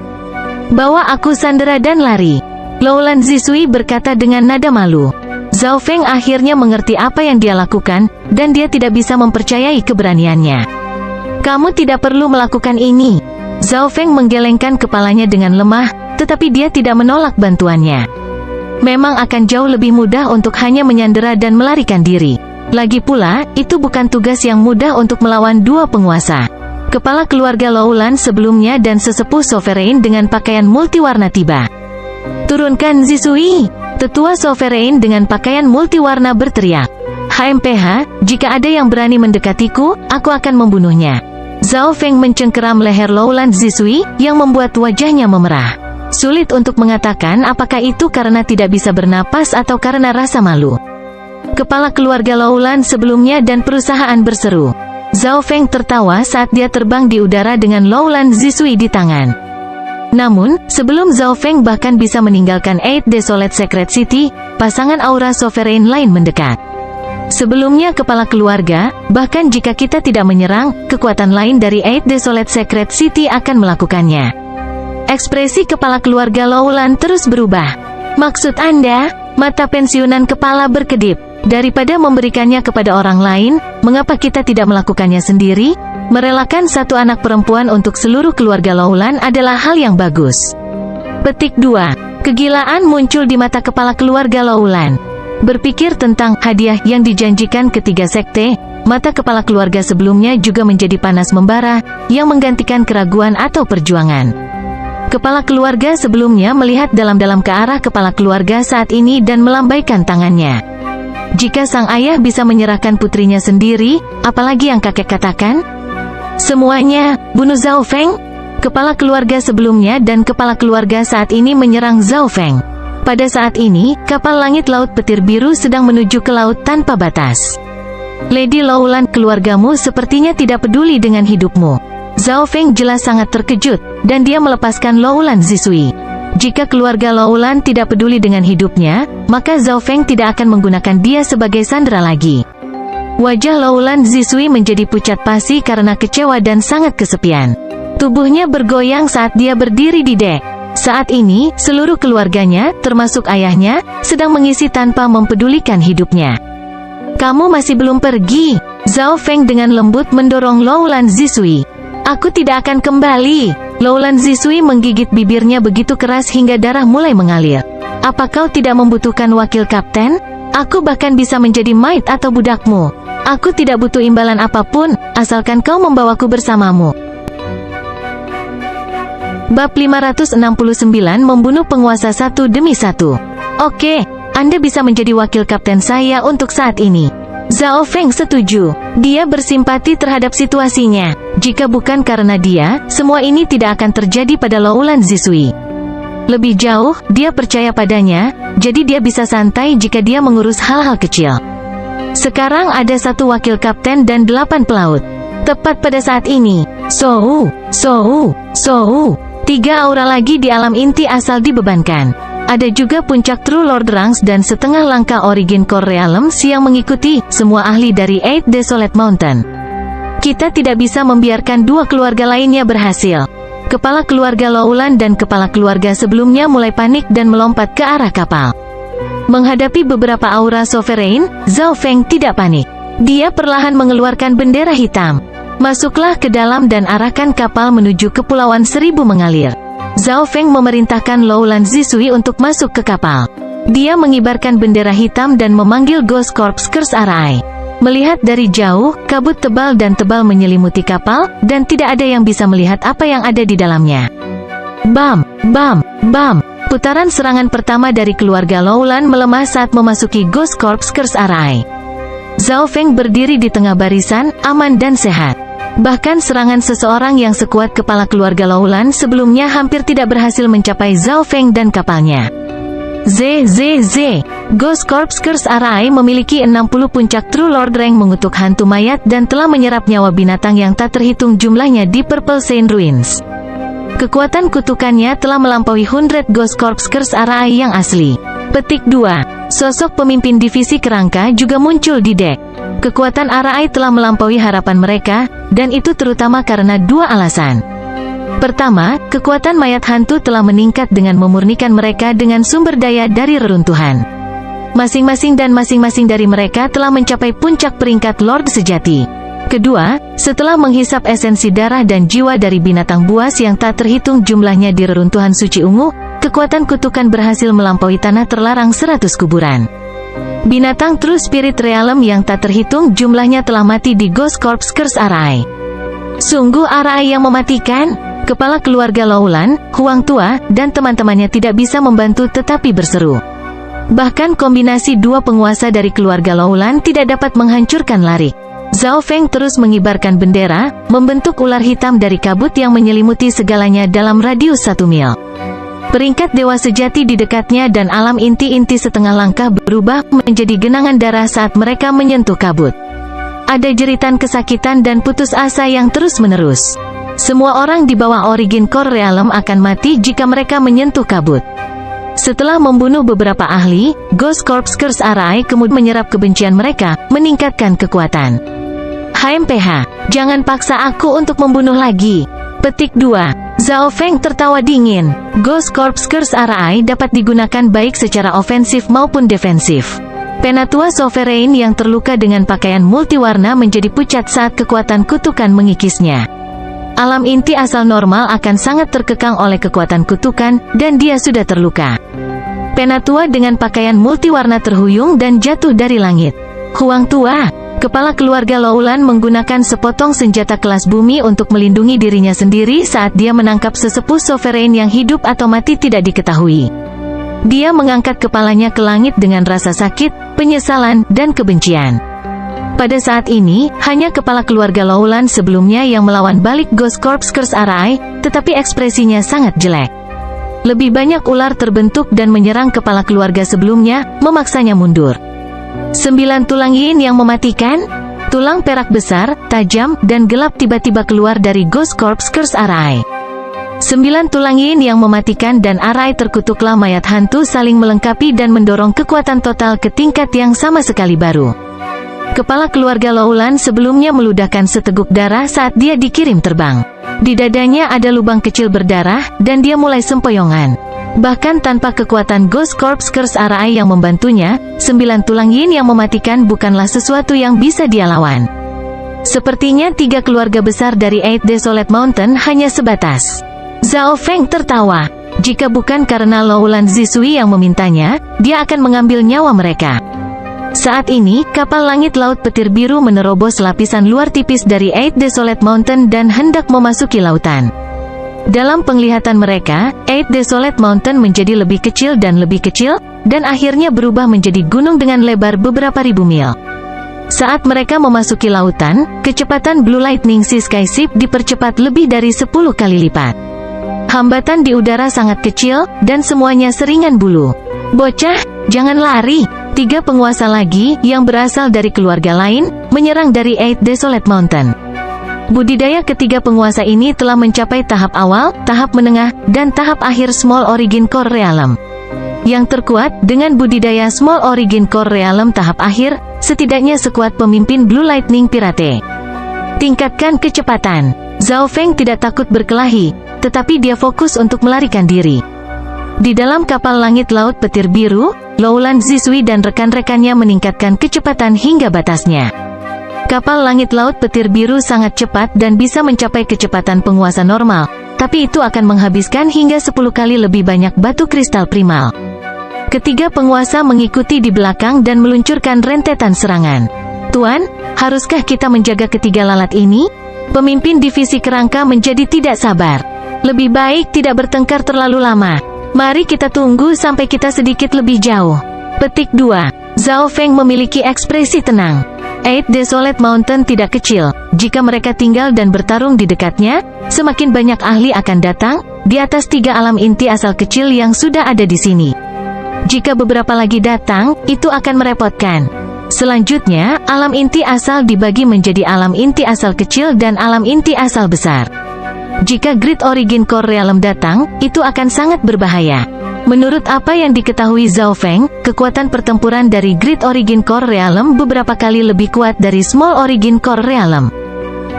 Bawa aku sandera dan lari. Loulan Zisui berkata dengan nada malu. Zhao Feng akhirnya mengerti apa yang dia lakukan, dan dia tidak bisa mempercayai keberaniannya. Kamu tidak perlu melakukan ini. Zhao Feng menggelengkan kepalanya dengan lemah, tetapi dia tidak menolak bantuannya. Memang akan jauh lebih mudah untuk hanya menyandera dan melarikan diri. Lagi pula, itu bukan tugas yang mudah untuk melawan dua penguasa. Kepala keluarga Loulan sebelumnya dan sesepuh Sovereign dengan pakaian multiwarna tiba. Turunkan Zisui! Tetua Sovereign dengan pakaian multiwarna berteriak. HMPH, jika ada yang berani mendekatiku, aku akan membunuhnya. Zhao Feng mencengkeram leher Loulan Zisui, yang membuat wajahnya memerah. Sulit untuk mengatakan apakah itu karena tidak bisa bernapas atau karena rasa malu. Kepala keluarga Loulan sebelumnya dan perusahaan berseru. Zhao Feng tertawa saat dia terbang di udara dengan Loulan Zisui di tangan. Namun, sebelum Zhao Feng bahkan bisa meninggalkan Eight Desolate Secret City, pasangan aura Sovereign lain mendekat. Sebelumnya kepala keluarga, bahkan jika kita tidak menyerang, kekuatan lain dari Eight Desolate Secret City akan melakukannya. Ekspresi kepala keluarga Loulan terus berubah. Maksud Anda? Mata pensiunan kepala berkedip. Daripada memberikannya kepada orang lain, mengapa kita tidak melakukannya sendiri? Merelakan satu anak perempuan untuk seluruh keluarga Loulan adalah hal yang bagus. Petik 2. Kegilaan muncul di mata kepala keluarga Loulan. Berpikir tentang hadiah yang dijanjikan ketiga sekte, mata kepala keluarga sebelumnya juga menjadi panas membara, yang menggantikan keraguan atau perjuangan. Kepala keluarga sebelumnya melihat dalam-dalam ke arah kepala keluarga saat ini dan melambaikan tangannya. Jika sang ayah bisa menyerahkan putrinya sendiri, apalagi yang kakek katakan? Semuanya, bunuh Zhao Feng? Kepala keluarga sebelumnya dan kepala keluarga saat ini menyerang Zhao Feng. Pada saat ini, kapal langit laut petir biru sedang menuju ke laut tanpa batas. Lady Loulan, keluargamu sepertinya tidak peduli dengan hidupmu. Zhao Feng jelas sangat terkejut, dan dia melepaskan Loulan Zisui. Jika keluarga Loulan tidak peduli dengan hidupnya, maka Zhao Feng tidak akan menggunakan dia sebagai sandera lagi. Wajah Loulan Zisui menjadi pucat pasi karena kecewa dan sangat kesepian. Tubuhnya bergoyang saat dia berdiri di dek. Saat ini, seluruh keluarganya, termasuk ayahnya, sedang mengisi tanpa mempedulikan hidupnya. Kamu masih belum pergi. Zhao Feng dengan lembut mendorong Loulan Zisui. Aku tidak akan kembali. Loulan Zisui menggigit bibirnya begitu keras hingga darah mulai mengalir. Apa kau tidak membutuhkan wakil kapten? Aku bahkan bisa menjadi maid atau budakmu. Aku tidak butuh imbalan apapun, asalkan kau membawaku bersamamu. Bab 569 Membunuh penguasa satu demi satu. Oke, Anda bisa menjadi wakil kapten saya untuk saat ini. Zhao Feng setuju. Dia bersimpati terhadap situasinya. Jika bukan karena dia, semua ini tidak akan terjadi pada Loulan Zisui. Lebih jauh, dia percaya padanya, jadi dia bisa santai jika dia mengurus hal-hal kecil. Sekarang ada satu wakil kapten dan 8 pelaut. Tepat pada saat ini, Sou, 3 aura lagi di alam inti asal dibebankan. Ada juga puncak True Lord Ranks dan setengah langkah Origin Core Realms yang mengikuti, semua ahli dari Eight Desolate Mountain. Kita tidak bisa membiarkan dua keluarga lainnya berhasil. Kepala keluarga Loulan dan kepala keluarga sebelumnya mulai panik dan melompat ke arah kapal. Menghadapi beberapa aura sovereign, Zhao Feng tidak panik. Dia perlahan mengeluarkan bendera hitam. Masuklah ke dalam dan arahkan kapal menuju Kepulauan Seribu Mengalir. Zhao Feng memerintahkan Loulan Zisui untuk masuk ke kapal. Dia mengibarkan bendera hitam dan memanggil Ghost Corps Curse Arai. Melihat dari jauh, kabut tebal dan tebal menyelimuti kapal, dan tidak ada yang bisa melihat apa yang ada di dalamnya. Bam, bam, bam. Putaran serangan pertama dari keluarga Loulan melemah saat memasuki Ghost Corps Curse Arai. Zhao Feng berdiri di tengah barisan, aman dan sehat. Bahkan serangan seseorang yang sekuat kepala keluarga Loulan sebelumnya hampir tidak berhasil mencapai Zhao Feng dan kapalnya. Ghost Corps Curse Arai memiliki 60 puncak True Lord Rank mengutuk hantu mayat dan telah menyerap nyawa binatang yang tak terhitung jumlahnya di Purple Saint Ruins. Kekuatan kutukannya telah melampaui 100 Ghost Corps Curse Arai yang asli. Petik 2. Sosok pemimpin divisi kerangka juga muncul di dek. Kekuatan Arai telah melampaui harapan mereka, dan itu terutama karena dua alasan. Pertama, kekuatan mayat hantu telah meningkat dengan memurnikan mereka dengan sumber daya dari reruntuhan. Masing-masing dari mereka telah mencapai puncak peringkat Lord sejati. Kedua, setelah menghisap esensi darah dan jiwa dari binatang buas yang tak terhitung jumlahnya di reruntuhan suci ungu, kekuatan kutukan berhasil melampaui tanah terlarang 100 kuburan. Binatang True Spirit Realm yang tak terhitung jumlahnya telah mati di Ghost Corps Curse Arai. Sungguh Arai yang mematikan? Kepala keluarga Loulan, Huang Tua, dan teman-temannya tidak bisa membantu tetapi berseru. Bahkan kombinasi dua penguasa dari keluarga Loulan tidak dapat menghancurkan Larik. Zhao Feng terus mengibarkan bendera, membentuk ular hitam dari kabut yang menyelimuti segalanya dalam radius 1 mil. Peringkat dewa sejati di dekatnya dan alam inti-inti setengah langkah berubah menjadi genangan darah saat mereka menyentuh kabut. Ada jeritan kesakitan dan putus asa yang terus-menerus. Semua orang di bawah Origin Core Realm akan mati jika mereka menyentuh kabut. Setelah membunuh beberapa ahli, Ghost Corps Curse Arai kemudian menyerap kebencian mereka, meningkatkan kekuatan. HMPH, jangan paksa aku untuk membunuh lagi. Petik 2. Zhao Feng tertawa dingin. Ghost Corps Curse Arai dapat digunakan baik secara ofensif maupun defensif. Penatua Sovereign yang terluka dengan pakaian multiwarna menjadi pucat saat kekuatan kutukan mengikisnya. Alam inti asal normal akan sangat terkekang oleh kekuatan kutukan, dan dia sudah terluka. Penatua dengan pakaian multiwarna terhuyung dan jatuh dari langit. Huang Tua, kepala keluarga Loulan menggunakan sepotong senjata kelas bumi untuk melindungi dirinya sendiri saat dia menangkap sesepuh sovereign yang hidup atau mati tidak diketahui. Dia mengangkat kepalanya ke langit dengan rasa sakit, penyesalan, dan kebencian. Pada saat ini, hanya kepala keluarga Loulan sebelumnya yang melawan balik Ghost Corps Curse Arai, tetapi ekspresinya sangat jelek. Lebih banyak ular terbentuk dan menyerang kepala keluarga sebelumnya, memaksanya mundur. 9 tulang yin yang mematikan? Tulang perak besar, tajam, dan gelap tiba-tiba keluar dari Ghost Corps Curse Arai. 9 tulang yin yang mematikan dan Arai terkutuklah mayat hantu saling melengkapi dan mendorong kekuatan total ke tingkat yang sama sekali baru. Kepala keluarga Loulan sebelumnya meludahkan seteguk darah saat dia dikirim terbang. Di dadanya ada lubang kecil berdarah, dan dia mulai sempoyongan. Bahkan tanpa kekuatan Ghost Corps Curse Arai yang membantunya, 9 tulang yin yang mematikan bukanlah sesuatu yang bisa dia lawan. Sepertinya 3 keluarga besar dari Eight Desolate Mountain hanya sebatas. Zhao Feng tertawa. Jika bukan karena Loulan Zisui yang memintanya, dia akan mengambil nyawa mereka. Saat ini, kapal langit laut petir biru menerobos lapisan luar tipis dari Eight Desolate Mountain dan hendak memasuki lautan. Dalam penglihatan mereka, Eight Desolate Mountain menjadi lebih kecil, dan akhirnya berubah menjadi gunung dengan lebar beberapa ribu mil. Saat mereka memasuki lautan, kecepatan Blue Lightning Sea Sky Ship dipercepat lebih dari 10 kali lipat. Hambatan di udara sangat kecil, dan semuanya seringan bulu. "Bocah, jangan lari!" 3 penguasa lagi, yang berasal dari keluarga lain, menyerang dari Eight Desolate Mountain. Budidaya ketiga penguasa ini telah mencapai tahap awal, tahap menengah, dan tahap akhir Small Origin Core Realm. Yang terkuat, dengan budidaya Small Origin Core Realm tahap akhir, setidaknya sekuat pemimpin Blue Lightning Pirate. Tingkatkan kecepatan. Zhao Feng tidak takut berkelahi, tetapi dia fokus untuk melarikan diri. Di dalam kapal langit laut petir biru, Lowland Zisui dan rekan-rekannya meningkatkan kecepatan hingga batasnya. Kapal langit laut petir biru sangat cepat dan bisa mencapai kecepatan penguasa normal, tapi itu akan menghabiskan hingga 10 kali lebih banyak batu kristal primal. Ketiga penguasa mengikuti di belakang dan meluncurkan rentetan serangan. "Tuan, haruskah kita menjaga ketiga lalat ini?" Pemimpin divisi kerangka menjadi tidak sabar. "Lebih baik tidak bertengkar terlalu lama. Mari kita tunggu sampai kita sedikit lebih jauh." Petik 2. Zhao Feng memiliki ekspresi tenang. Eight Desolate Mountain tidak kecil. Jika mereka tinggal dan bertarung di dekatnya, semakin banyak ahli akan datang, di atas 3 alam inti asal kecil yang sudah ada di sini. Jika beberapa lagi datang, itu akan merepotkan. Selanjutnya, alam inti asal dibagi menjadi alam inti asal kecil dan alam inti asal besar. Jika Great Origin Core Realm datang, itu akan sangat berbahaya. Menurut apa yang diketahui Zhao Feng, kekuatan pertempuran dari Great Origin Core Realm beberapa kali lebih kuat dari Small Origin Core Realm.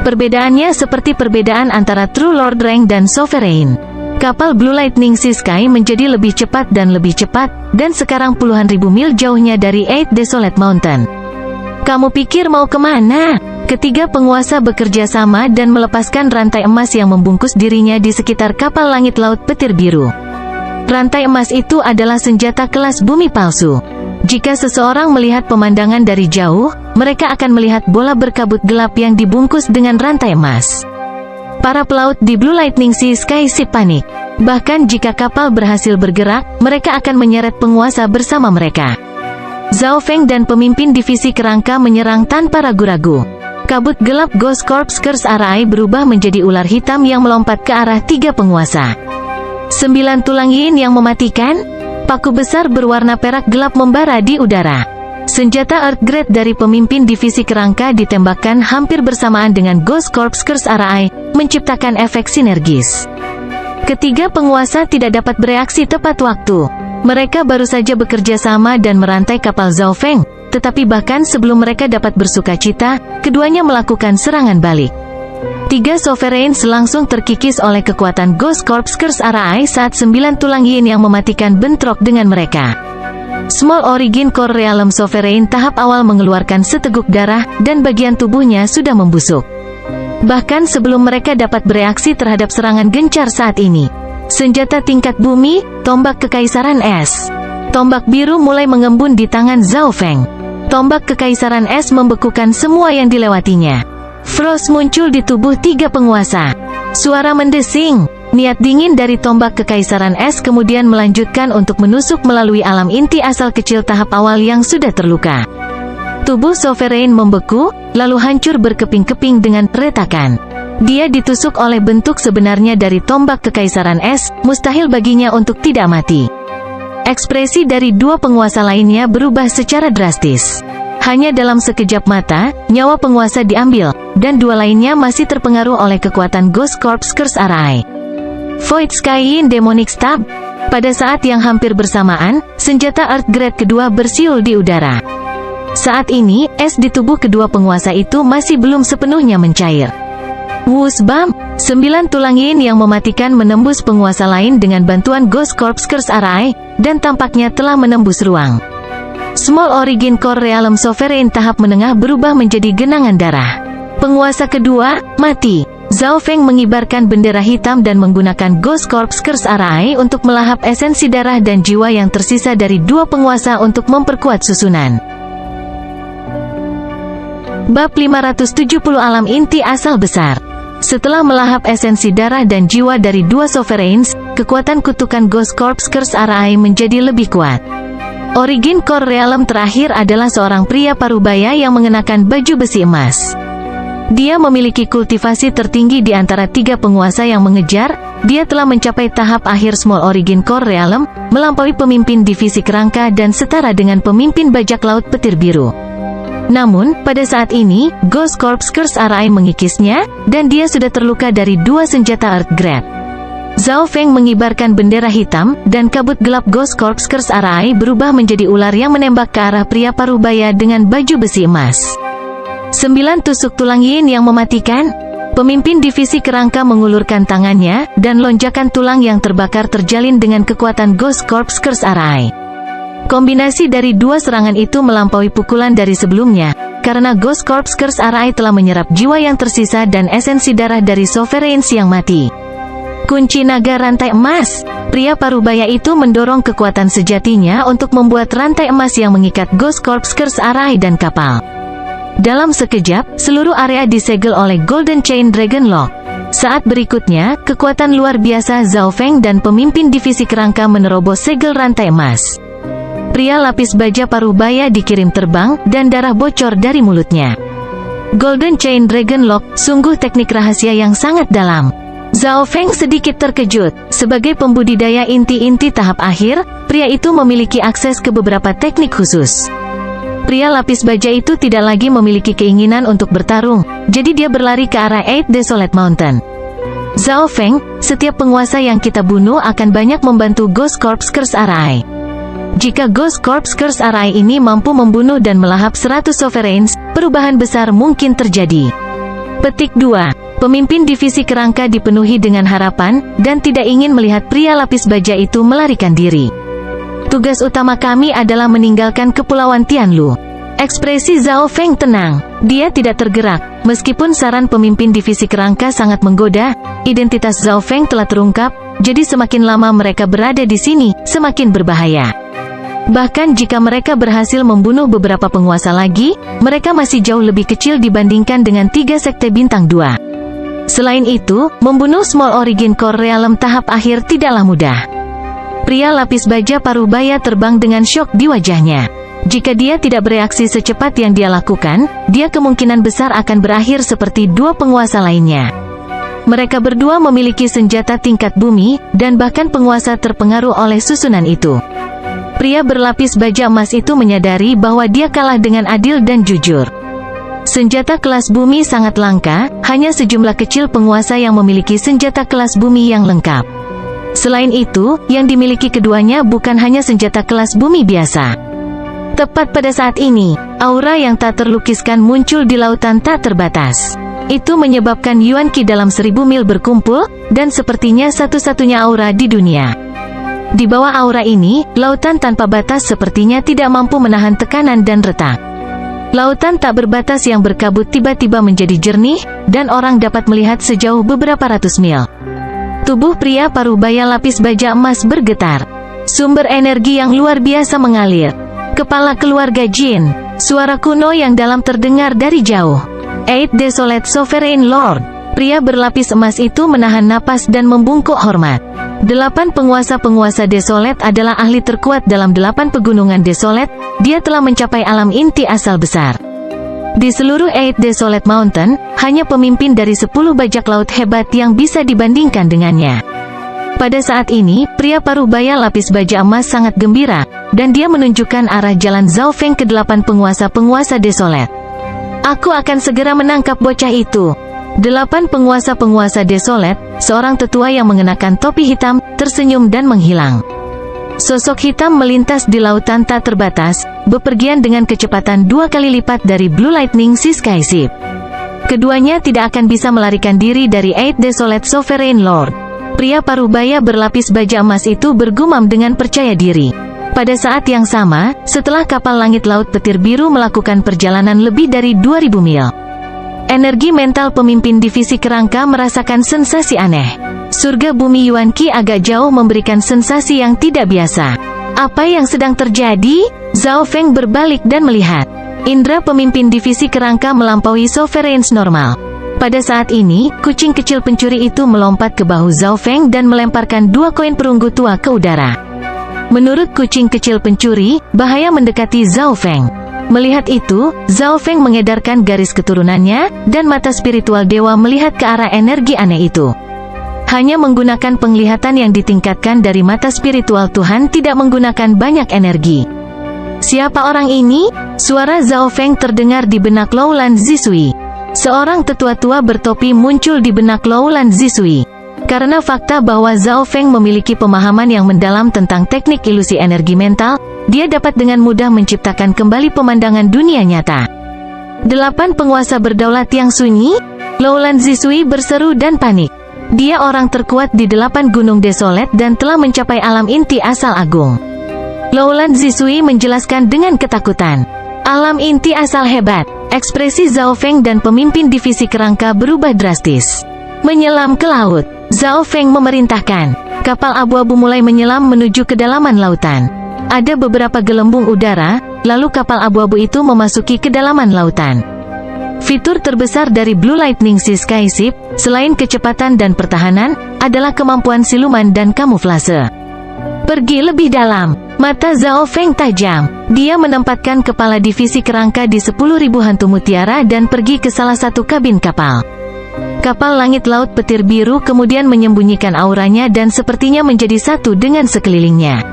Perbedaannya seperti perbedaan antara True Lord Rank dan Sovereign. Kapal Blue Lightning Sea Sky menjadi lebih cepat, dan sekarang puluhan ribu mil jauhnya dari Eight Desolate Mountain. "Kamu pikir mau kemana?" Ketiga penguasa bekerja sama dan melepaskan rantai emas yang membungkus dirinya di sekitar kapal langit laut petir biru. Rantai emas itu adalah senjata kelas bumi palsu. Jika seseorang melihat pemandangan dari jauh, mereka akan melihat bola berkabut gelap yang dibungkus dengan rantai emas. Para pelaut di Blue Lightning Sea Sky Ship panik. Bahkan jika kapal berhasil bergerak, mereka akan menyeret penguasa bersama mereka. Zhao Feng dan pemimpin divisi kerangka menyerang tanpa ragu-ragu. Kabut gelap Ghost Corps Curse Arai berubah menjadi ular hitam yang melompat ke arah 3 penguasa. 9 tulang yin yang mematikan. Paku besar berwarna perak gelap membara di udara. Senjata Earth Grade dari pemimpin divisi kerangka ditembakkan hampir bersamaan dengan Ghost Corps Curse Arai, menciptakan efek sinergis. Ketiga penguasa tidak dapat bereaksi tepat waktu. Mereka baru saja bekerja sama dan merantai kapal Zhao Feng, tetapi bahkan sebelum mereka dapat bersukacita, keduanya melakukan serangan balik. 3 Sovereigns langsung terkikis oleh kekuatan Ghost Corps Curse Arai saat 9 tulang yin yang mematikan bentrok dengan mereka. Small Origin Core Realm Sovereign tahap awal mengeluarkan seteguk darah, dan bagian tubuhnya sudah membusuk. Bahkan sebelum mereka dapat bereaksi terhadap serangan gencar saat ini. Senjata tingkat bumi, tombak kekaisaran es. Tombak biru mulai mengembun di tangan Zhao Feng. Tombak kekaisaran es membekukan semua yang dilewatinya. Frost muncul di tubuh 3 penguasa. Suara mendesing. Niat dingin dari tombak kekaisaran es kemudian melanjutkan untuk menusuk melalui alam inti asal kecil tahap awal yang sudah terluka. Tubuh Sovereign membeku, lalu hancur berkeping-keping dengan retakan. Dia ditusuk oleh bentuk sebenarnya dari tombak kekaisaran es, mustahil baginya untuk tidak mati. Ekspresi dari 2 penguasa lainnya berubah secara drastis. Hanya dalam sekejap mata, nyawa penguasa diambil, dan 2 lainnya masih terpengaruh oleh kekuatan Ghost Corps Curse Arai. Void Sky Yin Demonic Stab. Pada saat yang hampir bersamaan, senjata Earth Grade kedua bersiul di udara. Saat ini, es di tubuh kedua penguasa itu masih belum sepenuhnya mencair. Whoosh bam! 9 tulang yin yang mematikan menembus penguasa lain dengan bantuan Ghost Corps Curse Arai, dan tampaknya telah menembus ruang. Small Origin Core Realm Sovereign tahap menengah berubah menjadi genangan darah. Penguasa kedua, mati. Zhao Feng mengibarkan bendera hitam dan menggunakan Ghost Corps Curse Arai untuk melahap esensi darah dan jiwa yang tersisa dari 2 penguasa untuk memperkuat susunan. Bab 570 Alam Inti Asal Besar. Setelah melahap esensi darah dan jiwa dari dua Sovereigns, kekuatan kutukan Ghost Corps Curse Arai menjadi lebih kuat. Origin Core Realm terakhir adalah seorang pria parubaya yang mengenakan baju besi emas. Dia memiliki kultivasi tertinggi di antara tiga penguasa yang mengejar. Dia telah mencapai tahap akhir Small Origin Core Realm, melampaui pemimpin divisi kerangka dan setara dengan pemimpin bajak laut petir biru. Namun, pada saat ini, Ghost Corps Curse Arai mengikisnya, dan dia sudah terluka dari dua senjata Earth Grab. Zhao Feng mengibarkan bendera hitam, dan kabut gelap Ghost Corps Curse Arai berubah menjadi ular yang menembak ke arah pria parubaya dengan baju besi emas. 9 tusuk tulang yin yang mematikan. Pemimpin divisi kerangka mengulurkan tangannya, dan lonjakan tulang yang terbakar terjalin dengan kekuatan Ghost Corps Curse Arai. Kombinasi dari dua serangan itu melampaui pukulan dari sebelumnya, karena Ghost Corps Curse Arai telah menyerap jiwa yang tersisa dan esensi darah dari Sovereigns yang mati. Kunci naga rantai emas. Pria parubaya itu mendorong kekuatan sejatinya untuk membuat rantai emas yang mengikat Ghost Corps Curse Arai dan kapal. Dalam sekejap, seluruh area disegel oleh Golden Chain Dragon Lock. Saat berikutnya, kekuatan luar biasa Zhao Feng dan pemimpin divisi kerangka menerobos segel rantai emas. Pria lapis baja parubaya dikirim terbang, dan darah bocor dari mulutnya. Golden Chain Dragon Lock, sungguh teknik rahasia yang sangat dalam. Zhao Feng sedikit terkejut. Sebagai pembudidaya inti-inti tahap akhir, pria itu memiliki akses ke beberapa teknik khusus. Pria lapis baja itu tidak lagi memiliki keinginan untuk bertarung, jadi dia berlari ke arah Eight Desolate Mountain. Zhao Feng, setiap penguasa yang kita bunuh akan banyak membantu Ghost Corps Curse Arai. Jika Ghost Corps Curse Arai ini mampu membunuh dan melahap 100 Sovereigns, perubahan besar mungkin terjadi. Petik 2. Pemimpin divisi kerangka dipenuhi dengan harapan, dan tidak ingin melihat pria lapis baja itu melarikan diri. Tugas utama kami adalah meninggalkan Kepulauan Tianlu. Ekspresi Zhao Feng tenang. Dia tidak tergerak. Meskipun saran pemimpin divisi kerangka sangat menggoda, identitas Zhao Feng telah terungkap, jadi semakin lama mereka berada di sini, semakin berbahaya. Bahkan jika mereka berhasil membunuh beberapa penguasa lagi, mereka masih jauh lebih kecil dibandingkan dengan 3 sekte bintang 2. Selain itu, membunuh Small Origin Core Realm tahap akhir tidaklah mudah. Pria lapis baja parubaya terbang dengan syok di wajahnya. Jika dia tidak bereaksi secepat yang dia lakukan, dia kemungkinan besar akan berakhir seperti dua penguasa lainnya. Mereka berdua memiliki senjata tingkat bumi, dan bahkan penguasa terpengaruh oleh susunan itu. Pria berlapis baja emas itu menyadari bahwa dia kalah dengan adil dan jujur. Senjata kelas bumi sangat langka, hanya sejumlah kecil penguasa yang memiliki senjata kelas bumi yang lengkap. Selain itu, yang dimiliki keduanya bukan hanya senjata kelas bumi biasa. Tepat pada saat ini, aura yang tak terlukiskan muncul di lautan tak terbatas. Itu menyebabkan Yuan Qi dalam 1000 mil berkumpul, dan sepertinya satu-satunya aura di dunia. Di bawah aura ini, lautan tanpa batas sepertinya tidak mampu menahan tekanan dan retak. Lautan tak berbatas yang berkabut tiba-tiba menjadi jernih, dan orang dapat melihat sejauh beberapa ratus mil. Tubuh pria parubaya lapis baja emas bergetar. Sumber energi yang luar biasa mengalir. Kepala keluarga Jin. Suara kuno yang dalam terdengar dari jauh. Eight Desolate Sovereign Lord. Pria berlapis emas itu menahan napas dan membungkuk hormat. 8 penguasa-penguasa Desolate adalah ahli terkuat dalam 8 pegunungan Desolate. Dia telah mencapai alam inti asal besar. Di seluruh Eight Desolate Mountain, hanya pemimpin dari 10 bajak laut hebat yang bisa dibandingkan dengannya. Pada saat ini, pria parubaya lapis baja emas sangat gembira, dan dia menunjukkan arah jalan Zhao Feng ke 8 penguasa-penguasa Desolate. Aku akan segera menangkap bocah itu. 8 penguasa-penguasa Desolate, seorang tetua yang mengenakan topi hitam, tersenyum dan menghilang. Sosok hitam melintas di lautan tak terbatas, bepergian dengan kecepatan 2 kali lipat dari Blue Lightning Sea Skyship. Keduanya tidak akan bisa melarikan diri dari Eight Desolate Sovereign Lord. Pria parubaya berlapis baja emas itu bergumam dengan percaya diri. Pada saat yang sama, setelah kapal langit laut petir biru melakukan perjalanan lebih dari 2000 mil. Energi mental pemimpin divisi kerangka merasakan sensasi aneh. Surga bumi Yuan Qi agak jauh memberikan sensasi yang tidak biasa. Apa yang sedang terjadi? Zhao Feng berbalik dan melihat. Indra pemimpin divisi kerangka melampaui Sovereigns normal. Pada saat ini, kucing kecil pencuri itu melompat ke bahu Zhao Feng dan melemparkan 2 koin perunggu tua ke udara. Menurut kucing kecil pencuri, bahaya mendekati Zhao Feng. Melihat itu, Zhao Feng mengedarkan garis keturunannya, dan mata spiritual dewa melihat ke arah energi aneh itu. Hanya menggunakan penglihatan yang ditingkatkan dari mata spiritual Tuhan, tidak menggunakan banyak energi. Siapa orang ini? Suara Zhao Feng terdengar di benak Loulan Zisui. Seorang tetua tua bertopi muncul di benak Loulan Zisui. Karena fakta bahwa Zhao Feng memiliki pemahaman yang mendalam tentang teknik ilusi energi mental, dia dapat dengan mudah menciptakan kembali pemandangan dunia nyata. 8 penguasa berdaulat yang sunyi? Loulan Zisui berseru dan panik. Dia orang terkuat di 8 gunung desolet dan telah mencapai alam inti asal agung. Loulan Zisui menjelaskan dengan ketakutan. Alam inti asal hebat. Ekspresi Zhao Feng dan pemimpin divisi kerangka berubah drastis. Menyelam ke laut. Zhao Feng memerintahkan. Kapal abu-abu mulai menyelam menuju kedalaman lautan. Ada beberapa gelembung udara, lalu kapal abu-abu itu memasuki kedalaman lautan. Fitur terbesar dari Blue Lightning Sea Skyship, selain kecepatan dan pertahanan, adalah kemampuan siluman dan kamuflase. Pergi lebih dalam. Mata Zhao Feng tajam. Dia menempatkan kepala divisi kerangka di 10.000 hantu mutiara dan pergi ke salah satu kabin kapal. Kapal langit laut petir biru kemudian menyembunyikan auranya dan sepertinya menjadi satu dengan sekelilingnya.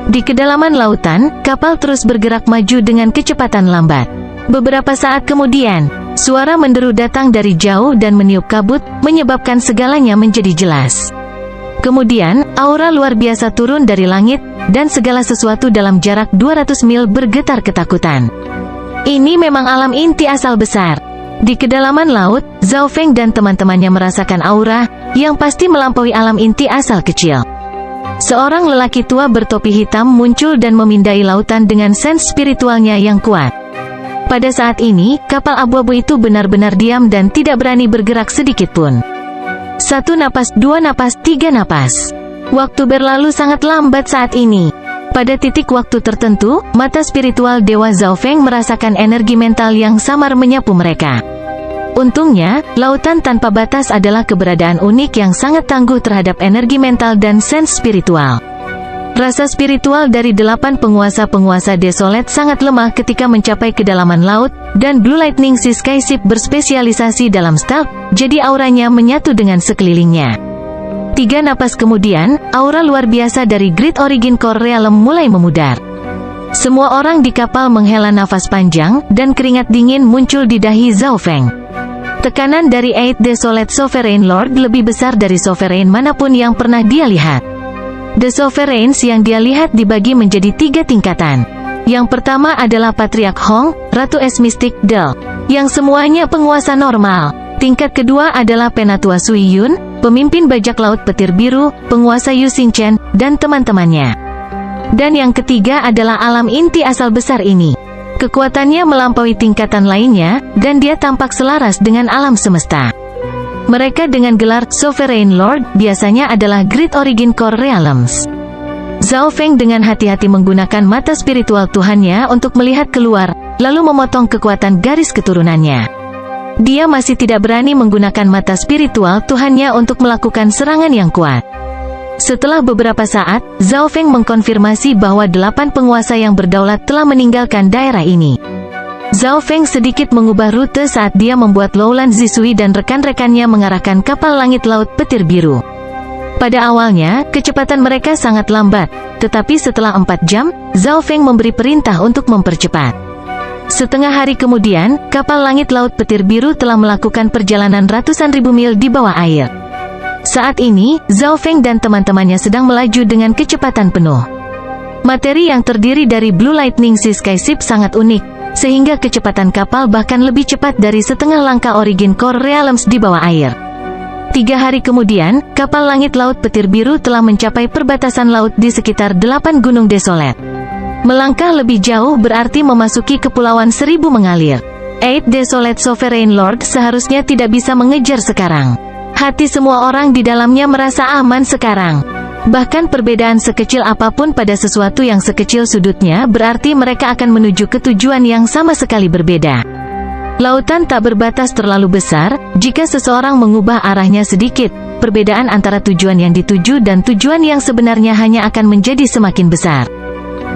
Di kedalaman lautan, kapal terus bergerak maju dengan kecepatan lambat. Beberapa saat kemudian, suara menderu datang dari jauh dan meniup kabut, menyebabkan segalanya menjadi jelas. Kemudian, aura luar biasa turun dari langit, dan segala sesuatu dalam jarak 200 mil bergetar ketakutan. Ini memang alam inti asal besar. Di kedalaman laut, Zhao Feng dan teman-temannya merasakan aura, yang pasti melampaui alam inti asal kecil. Seorang lelaki tua bertopi hitam muncul dan memindai lautan dengan sense spiritualnya yang kuat. Pada saat ini, kapal abu-abu itu benar-benar diam dan tidak berani bergerak sedikit pun. 1 napas, 2 napas, 3 napas. Waktu berlalu sangat lambat saat ini. Pada titik waktu tertentu, mata spiritual Dewa Zhao Feng merasakan energi mental yang samar menyapu mereka. Untungnya, lautan tanpa batas adalah keberadaan unik yang sangat tangguh terhadap energi mental dan sense spiritual. Rasa spiritual dari 8 penguasa-penguasa desolet sangat lemah ketika mencapai kedalaman laut, dan Blue Lightning Sea Skyship berspesialisasi dalam stealth, jadi auranya menyatu dengan sekelilingnya. 3 napas kemudian, aura luar biasa dari Great Origin Core Realm mulai memudar. Semua orang di kapal menghela nafas panjang, dan keringat dingin muncul di dahi Zhao Feng. Tekanan dari 8 Desolate Sovereign Lord lebih besar dari Sovereign manapun yang pernah dia lihat. The Sovereigns yang dia lihat dibagi menjadi 3 tingkatan. Yang pertama adalah Patriarch Hong, Ratu Es Mystic Del, yang semuanya penguasa normal. Tingkat kedua adalah Penatua Sui Yun, pemimpin bajak laut petir biru, penguasa Yu Xingchen, dan teman-temannya. Dan yang ketiga adalah alam inti asal besar ini. Kekuatannya melampaui tingkatan lainnya, dan dia tampak selaras dengan alam semesta. Mereka dengan gelar Sovereign Lord biasanya adalah Great Origin Core Realms. Zhao Feng dengan hati-hati menggunakan mata spiritual Tuhannya untuk melihat keluar, lalu memotong kekuatan garis keturunannya. Dia masih tidak berani menggunakan mata spiritual Tuhannya untuk melakukan serangan yang kuat. Setelah beberapa saat, Zhao Feng mengkonfirmasi bahwa 8 penguasa yang berdaulat telah meninggalkan daerah ini. Zhao Feng sedikit mengubah rute saat dia membuat Loulan Zisui dan rekan-rekannya mengarahkan kapal langit laut petir biru. Pada awalnya, kecepatan mereka sangat lambat, tetapi setelah 4 jam, Zhao Feng memberi perintah untuk mempercepat. Setengah hari kemudian, kapal langit laut petir biru telah melakukan perjalanan ratusan ribu mil di bawah air. Saat ini, Zhao Feng dan teman-temannya sedang melaju dengan kecepatan penuh. Materi yang terdiri dari Blue Lightning Sea Skyship sangat unik, sehingga kecepatan kapal bahkan lebih cepat dari setengah langkah Origin Core Realms di bawah air. 3 hari kemudian, kapal langit laut petir biru telah mencapai perbatasan laut di sekitar 8 gunung desolet. Melangkah lebih jauh berarti memasuki kepulauan 1000 mengalir. 8 Desolate Sovereign Lord seharusnya tidak bisa mengejar sekarang. Hati semua orang di dalamnya merasa aman sekarang. Bahkan perbedaan sekecil apapun pada sesuatu yang sekecil sudutnya berarti mereka akan menuju ke tujuan yang sama sekali berbeda. Lautan tak berbatas terlalu besar, jika seseorang mengubah arahnya sedikit, perbedaan antara tujuan yang dituju dan tujuan yang sebenarnya hanya akan menjadi semakin besar.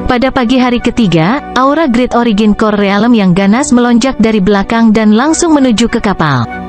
Pada pagi hari ketiga, aura Great Origin Core Realm yang ganas melonjak dari belakang dan langsung menuju ke kapal.